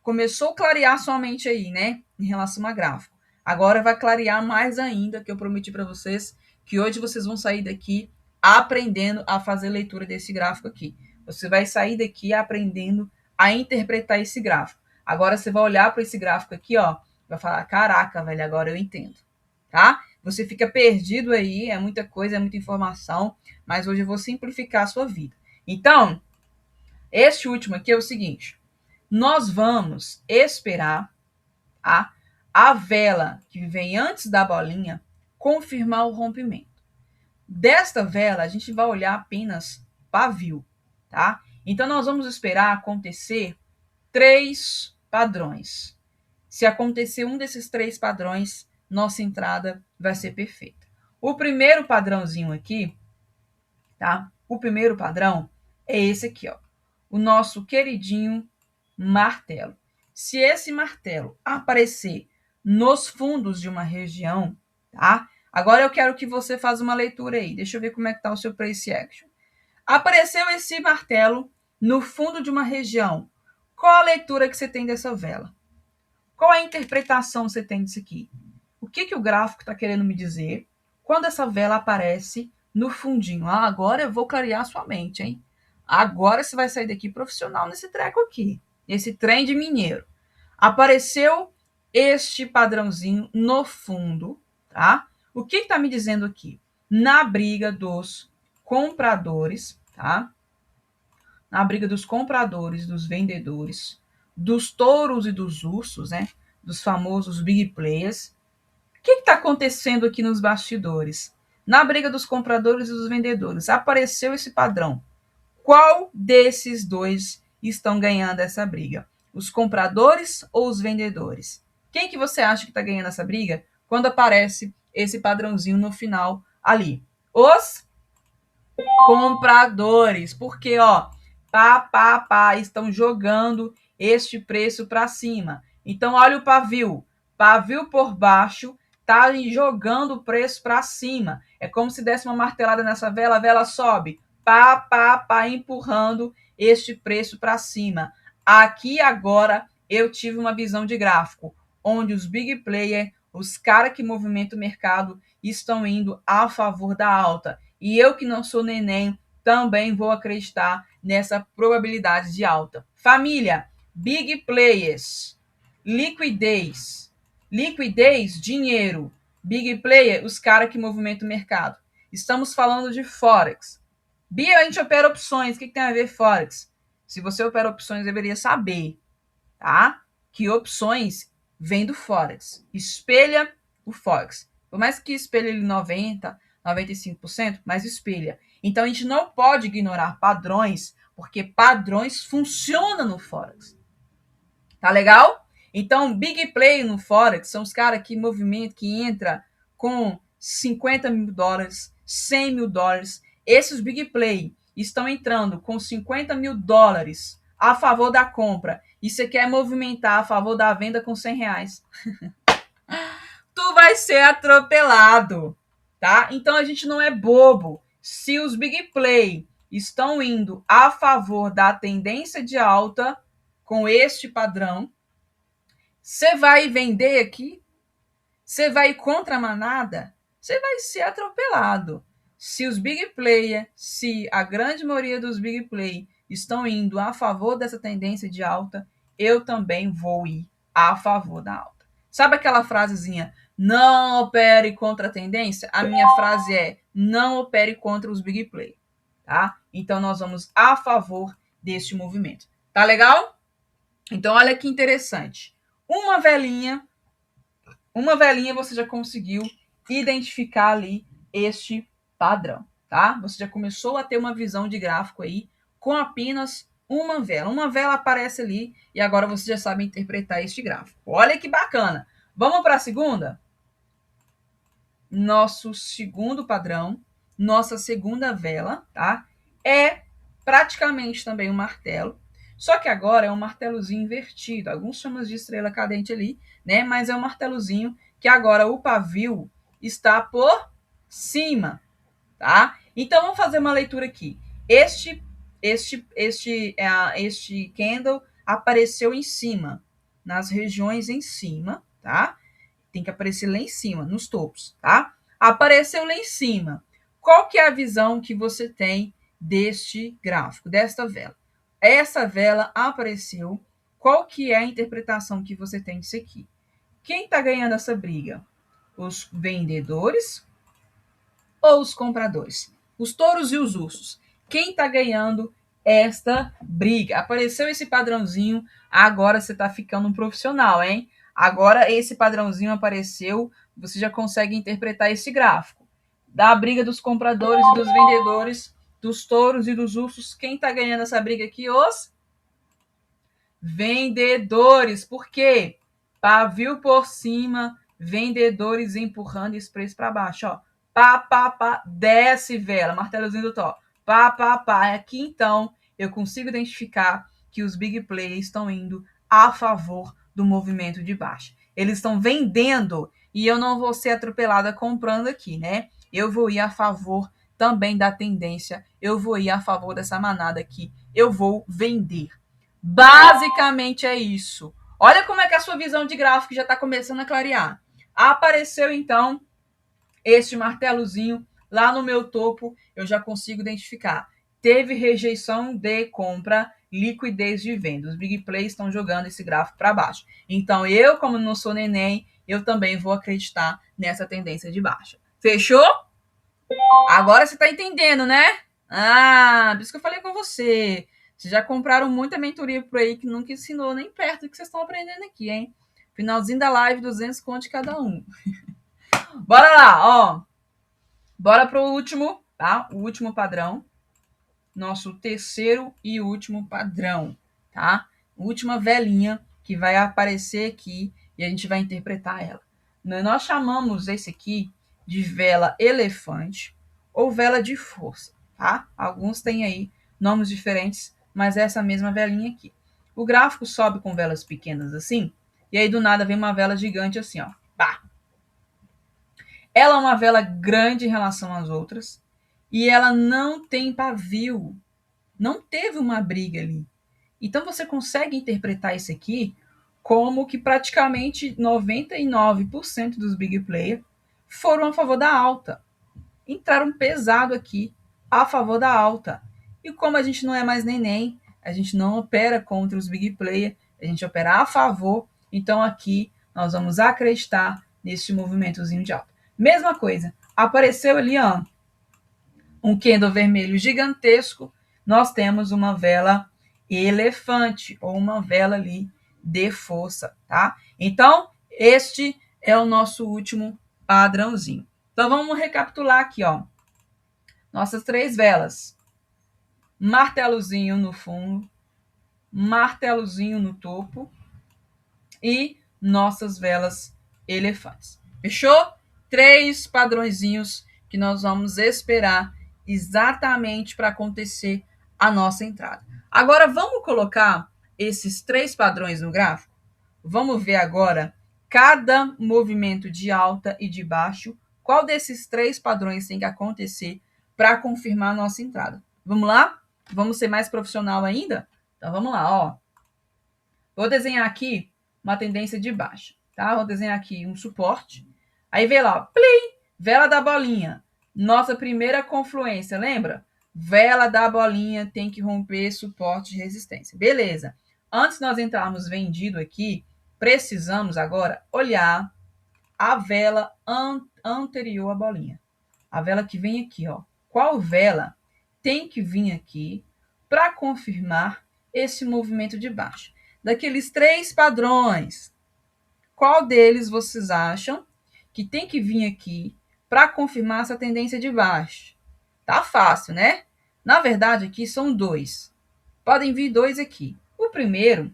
começou a clarear sua mente aí, né, em relação a gráfico. Agora vai clarear mais ainda, que eu prometi para vocês que hoje vocês vão sair daqui aprendendo a fazer leitura desse gráfico aqui. Você vai sair daqui aprendendo a interpretar esse gráfico. Agora você vai olhar para esse gráfico aqui, ó, vai falar, caraca, velho, agora eu entendo, tá? Você fica perdido aí, é muita coisa, é muita informação, mas hoje eu vou simplificar a sua vida. Então, este último aqui é o seguinte, nós vamos esperar a vela que vem antes da bolinha confirmar o rompimento. Desta vela, a gente vai olhar apenas pavio, tá? Então, nós vamos esperar acontecer 3 padrões. Se acontecer um desses 3 padrões, nossa entrada vai ser perfeita. O primeiro padrãozinho aqui, tá? O primeiro padrão é esse aqui, ó. O nosso queridinho martelo. Se esse martelo aparecer nos fundos de uma região, tá? Agora eu quero que você faça uma leitura aí. Deixa eu ver como é que tá o seu price action. Apareceu esse martelo no fundo de uma região. Qual a leitura que você tem dessa vela? Qual a interpretação você tem disso aqui? O que o gráfico está querendo me dizer quando essa vela aparece no fundinho? Ah, agora eu vou clarear a sua mente, hein? Agora você vai sair daqui profissional nesse treco aqui, esse trem de mineiro. Apareceu este padrãozinho no fundo, tá? O que está me dizendo aqui? Na briga dos compradores, tá? Na briga dos compradores, dos vendedores, dos touros e dos ursos, né? Dos famosos big players. O que está acontecendo aqui nos bastidores? Na briga dos compradores e dos vendedores, apareceu esse padrão. Qual desses dois estão ganhando essa briga? Os compradores ou os vendedores? Quem que você acha que está ganhando essa briga quando aparece esse padrãozinho no final ali? Os compradores. Porque, ó, estão jogando este preço para cima. Então, olha o pavio. Pavio por baixo está jogando o preço para cima. É como se desse uma martelada nessa vela, a vela sobe. Pá, pá, pá, empurrando este preço para cima. Aqui agora eu tive uma visão de gráfico, onde os big players, os caras que movimentam o mercado, estão indo a favor da alta. E eu que não sou neném, também vou acreditar nessa probabilidade de alta. Família, big players, liquidez. Liquidez, dinheiro. Big player, os caras que movimentam o mercado. Estamos falando de Forex. Bia, a gente opera opções. O que tem a ver Forex? Se você opera opções, deveria saber, tá? Que opções vem do Forex. Espelha o Forex. Por mais que espelhe ele 90%, 95%, mas espelha. Então, a gente não pode ignorar padrões, porque padrões funcionam no Forex. Tá legal? Então, big play no Forex são os caras que movimentam, que entra com 50 mil dólares, 100 mil dólares. Esses big play estão entrando com 50 mil dólares a favor da compra e você quer movimentar a favor da venda com 100 reais. Tu vai ser atropelado, tá? Então, a gente não é bobo. Se os big play estão indo a favor da tendência de alta com este padrão, você vai vender aqui? Você vai contra a manada? Você vai ser atropelado. Se os big player, se a grande maioria dos big play estão indo a favor dessa tendência de alta, eu também vou ir a favor da alta. Sabe aquela frasezinha, não opere contra a tendência? A minha frase é, não opere contra os big play, tá? Então, nós vamos a favor deste movimento. Tá legal? Então, olha que interessante. Uma velinha você já conseguiu identificar ali este padrão, tá? Você já começou a ter uma visão de gráfico aí com apenas uma vela. Uma vela aparece ali e agora você já sabe interpretar este gráfico. Olha que bacana. Vamos para a segunda? Nosso segundo padrão, nossa segunda vela, tá? É praticamente também um martelo, só que agora é um martelozinho invertido. Alguns chamam de estrela cadente ali, né? Mas é um martelozinho que agora o pavio está por cima, tá? Então vamos fazer uma leitura aqui. Este candle apareceu em cima, nas regiões em cima, tá? Tem que aparecer lá em cima, nos topos, tá? Apareceu lá em cima. Qual que é a visão que você tem deste gráfico, desta vela? Essa vela apareceu. Qual que é a interpretação que você tem disso aqui? Quem está ganhando essa briga? Os vendedores ou os compradores? Os touros e os ursos. Quem está ganhando esta briga? Apareceu esse padrãozinho, agora você está ficando um profissional, hein? Agora esse padrãozinho apareceu, você já consegue interpretar esse gráfico. Da briga dos compradores e dos vendedores, dos touros e dos ursos, quem está ganhando essa briga aqui? Os vendedores. Por quê? Pavio por cima, vendedores empurrando esse preço para baixo, ó. Pá, pá, pá, desce vela, martelozinho do top. Pá, pá, pá. Aqui, então, eu consigo identificar que os big players estão indo a favor do movimento de baixa. Eles estão vendendo e eu não vou ser atropelada comprando aqui, né? Eu vou ir a favor também da tendência, eu vou ir a favor dessa manada aqui, eu vou vender. Basicamente é isso. Olha como é que a sua visão de gráfico já está começando a clarear. Apareceu, então, este martelozinho lá no meu topo, eu já consigo identificar. Teve rejeição de compra, liquidez de venda. Os big players estão jogando esse gráfico para baixo. Então, eu, como não sou neném, eu também vou acreditar nessa tendência de baixa. Fechou? Agora você está entendendo, né? Ah, por isso que eu falei com você. Vocês já compraram muita mentoria por aí que nunca ensinou nem perto do que vocês estão aprendendo aqui, hein? Finalzinho da live, 200 conto cada um. Bora lá, ó. Bora pro último, tá? O último padrão. Nosso terceiro e último padrão, tá? Última velinha que vai aparecer aqui e a gente vai interpretar ela. Nós chamamos esse aqui de vela elefante ou vela de força, tá? Alguns têm aí nomes diferentes, mas é essa mesma velinha aqui. O gráfico sobe com velas pequenas assim, e aí do nada vem uma vela gigante assim, ó. Pá! Ela é uma vela grande em relação às outras, e ela não tem pavio. Não teve uma briga ali. Então você consegue interpretar isso aqui como que praticamente 99% dos big players foram a favor da alta. Entraram pesado aqui a favor da alta. E como a gente não é mais neném, a gente não opera contra os big players, a gente opera a favor, então aqui nós vamos acreditar nesse movimentozinho de alta. Mesma coisa, apareceu ali ó, um candle vermelho gigantesco, nós temos uma vela elefante, ou uma vela ali de força, tá? Então, este é o nosso último padrãozinho. Então, vamos recapitular aqui, ó. Nossas 3 velas. Martelozinho no fundo, martelozinho no topo e nossas velas elefantes. Fechou? 3 padrõezinhos que nós vamos esperar exatamente para acontecer a nossa entrada. Agora, vamos colocar esses 3 padrões no gráfico? Vamos ver agora cada movimento de alta e de baixo. Qual desses 3 padrões tem que acontecer para confirmar a nossa entrada? Vamos lá? Vamos ser mais profissional ainda? Então, vamos lá, ó. Vou desenhar aqui uma tendência de baixa, tá? Vou desenhar aqui um suporte. Aí vê lá, ó, plim, vela da bolinha. Nossa primeira confluência, lembra? Vela da bolinha tem que romper suporte de resistência. Beleza. Antes de nós entrarmos vendido aqui, precisamos agora olhar a vela anterior à bolinha. A vela que vem aqui, ó. Qual vela tem que vir aqui para confirmar esse movimento de baixo? Daqueles 3 padrões, qual deles vocês acham que tem que vir aqui para confirmar essa tendência de baixo? Tá fácil, né? Na verdade, aqui são 2. Podem vir 2 aqui. O primeiro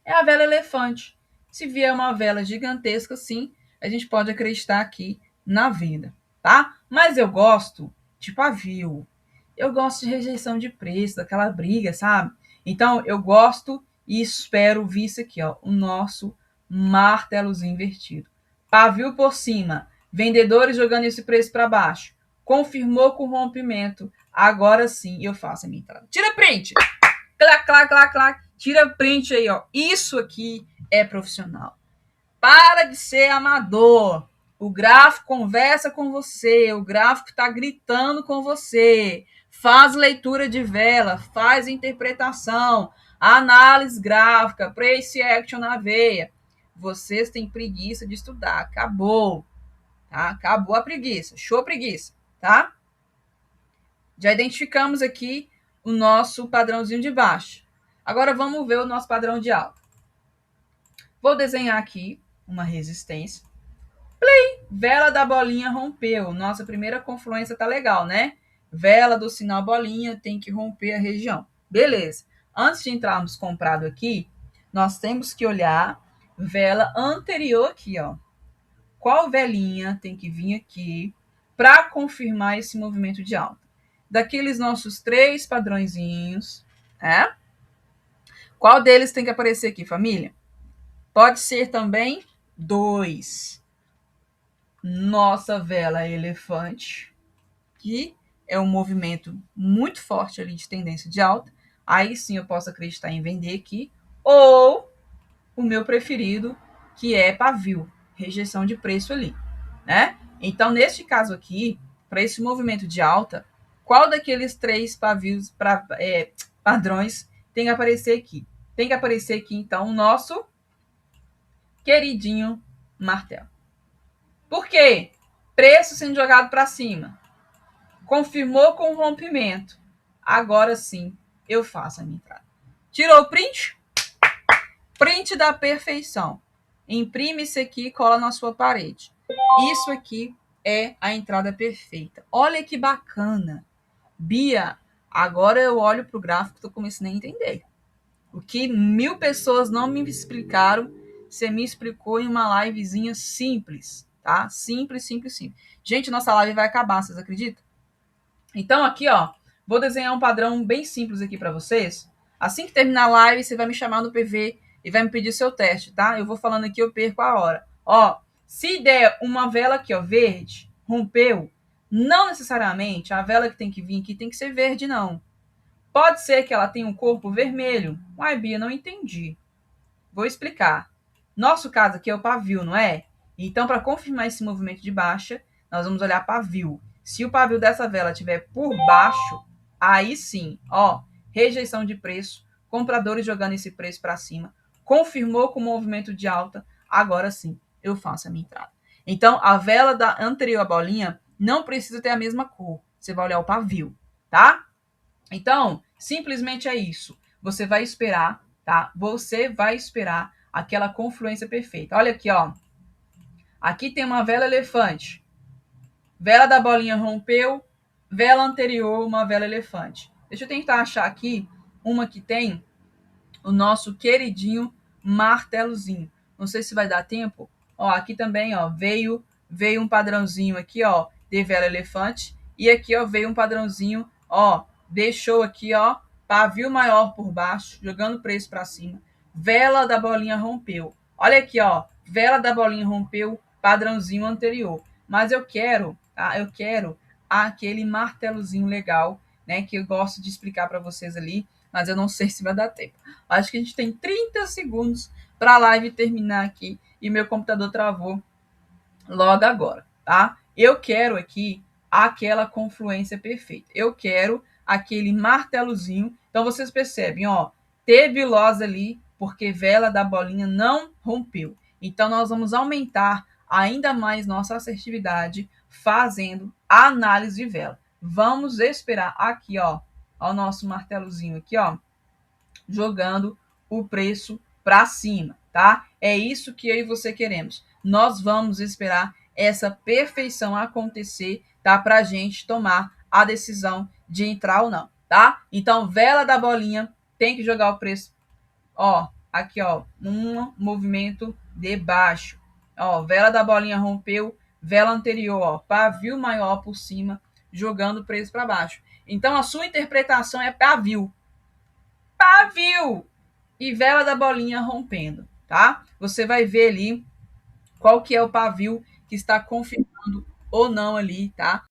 é a vela elefante. Se vier uma vela gigantesca assim, a gente pode acreditar aqui na venda, tá? Mas eu gosto de pavio. Eu gosto de rejeição de preço, daquela briga, sabe? Então, eu gosto e espero vir isso aqui, ó, o nosso martelozinho invertido. Pavio por cima, vendedores jogando esse preço para baixo. Confirmou com o rompimento. Agora sim eu faço a minha entrada. Tira print! Clac, clac, clac, clac. Tira print aí, ó. Isso aqui é profissional. Para de ser amador. O gráfico conversa com você. O gráfico está gritando com você. Faz leitura de vela, faz interpretação, análise gráfica, price action na veia. Vocês têm preguiça de estudar. Acabou. Tá? Acabou a preguiça. Show preguiça. Tá? Já identificamos aqui o nosso padrãozinho de baixo. Agora vamos ver o nosso padrão de alta. Vou desenhar aqui uma resistência. Play! Vela da bolinha rompeu. Nossa primeira confluência tá legal, né? Vela do sinal bolinha tem que romper a região. Beleza. Antes de entrarmos comprado aqui, nós temos que olhar vela anterior aqui, ó. Qual velinha tem que vir aqui para confirmar esse movimento de alta? Daqueles nossos 3 padrõezinhos, né? Qual deles tem que aparecer aqui, família? Pode ser também 2. Nossa vela elefante, que é um movimento muito forte ali de tendência de alta. Aí sim eu posso acreditar em vender aqui. Ou o meu preferido, que é pavio, rejeição de preço ali, né? Então, neste caso aqui, para esse movimento de alta, qual daqueles 3 pavios padrões tem que aparecer aqui? Tem que aparecer aqui, então, o nosso queridinho martelo. Por quê? Preço sendo jogado para cima. Confirmou com o rompimento. Agora sim, eu faço a minha entrada. Tirou o print? Print da perfeição. Imprime isso aqui e cola na sua parede. Isso aqui é a entrada perfeita. Olha que bacana. Bia, agora eu olho para o gráfico e estou começando a entender. O que 1000 pessoas não me explicaram, você me explicou em uma livezinha simples, tá? Simples, simples, simples. Gente, nossa live vai acabar, vocês acreditam? Então aqui, ó, vou desenhar um padrão bem simples aqui para vocês. Assim que terminar a live, você vai me chamar no PV e vai me pedir seu teste, tá? Eu vou falando aqui, eu perco a hora. Ó, se der uma vela aqui, ó, verde, rompeu, não necessariamente a vela que tem que vir aqui tem que ser verde, não. Pode ser que ela tenha um corpo vermelho. Uai, Bia, não entendi. Vou explicar. Nosso caso aqui é o pavio, não é? Então, para confirmar esse movimento de baixa, nós vamos olhar pavio. Se o pavio dessa vela estiver por baixo, aí sim, ó, rejeição de preço, compradores jogando esse preço para cima, confirmou com o movimento de alta, agora sim, eu faço a minha entrada. Então, a vela da anterior à bolinha não precisa ter a mesma cor. Você vai olhar o pavio, tá? Então, simplesmente é isso. Você vai esperar, tá? Você vai esperar aquela confluência perfeita. Olha aqui, ó. Aqui tem uma vela elefante. Vela da bolinha rompeu. Vela anterior, uma vela elefante. Deixa eu tentar achar aqui uma que tem o nosso queridinho martelozinho. Não sei se vai dar tempo. Ó, aqui também, ó, veio um padrãozinho aqui, ó, de vela elefante. E aqui, ó, veio um padrãozinho, ó, deixou aqui, ó, pavio maior por baixo, jogando o preço para cima. Vela da bolinha rompeu. Olha aqui, ó, vela da bolinha rompeu, padrãozinho anterior. Mas eu quero, tá? Eu quero aquele martelozinho legal, né, que eu gosto de explicar para vocês ali, mas eu não sei se vai dar tempo. Acho que a gente tem 30 segundos para a live terminar aqui e meu computador travou logo agora, tá? Eu quero aqui aquela confluência perfeita. Eu quero aquele martelozinho. Então vocês percebem, ó, teve loss ali porque vela da bolinha não rompeu. Então nós vamos aumentar ainda mais nossa assertividade fazendo a análise de vela. Vamos esperar aqui, ó, o nosso martelozinho aqui, ó, jogando o preço para cima, tá? É isso que eu e você queremos. Nós vamos esperar essa perfeição acontecer, tá? Para a gente tomar a decisão de entrar ou não, tá? Então, vela da bolinha tem que jogar o preço, ó, aqui, ó, um movimento de baixo. Ó, vela da bolinha rompeu, vela anterior, ó, pavio maior por cima, jogando o preço para baixo. Então, a sua interpretação é pavio. Pavio! E vela da bolinha rompendo, tá? Você vai ver ali qual que é o pavio que está confirmando ou não ali, tá?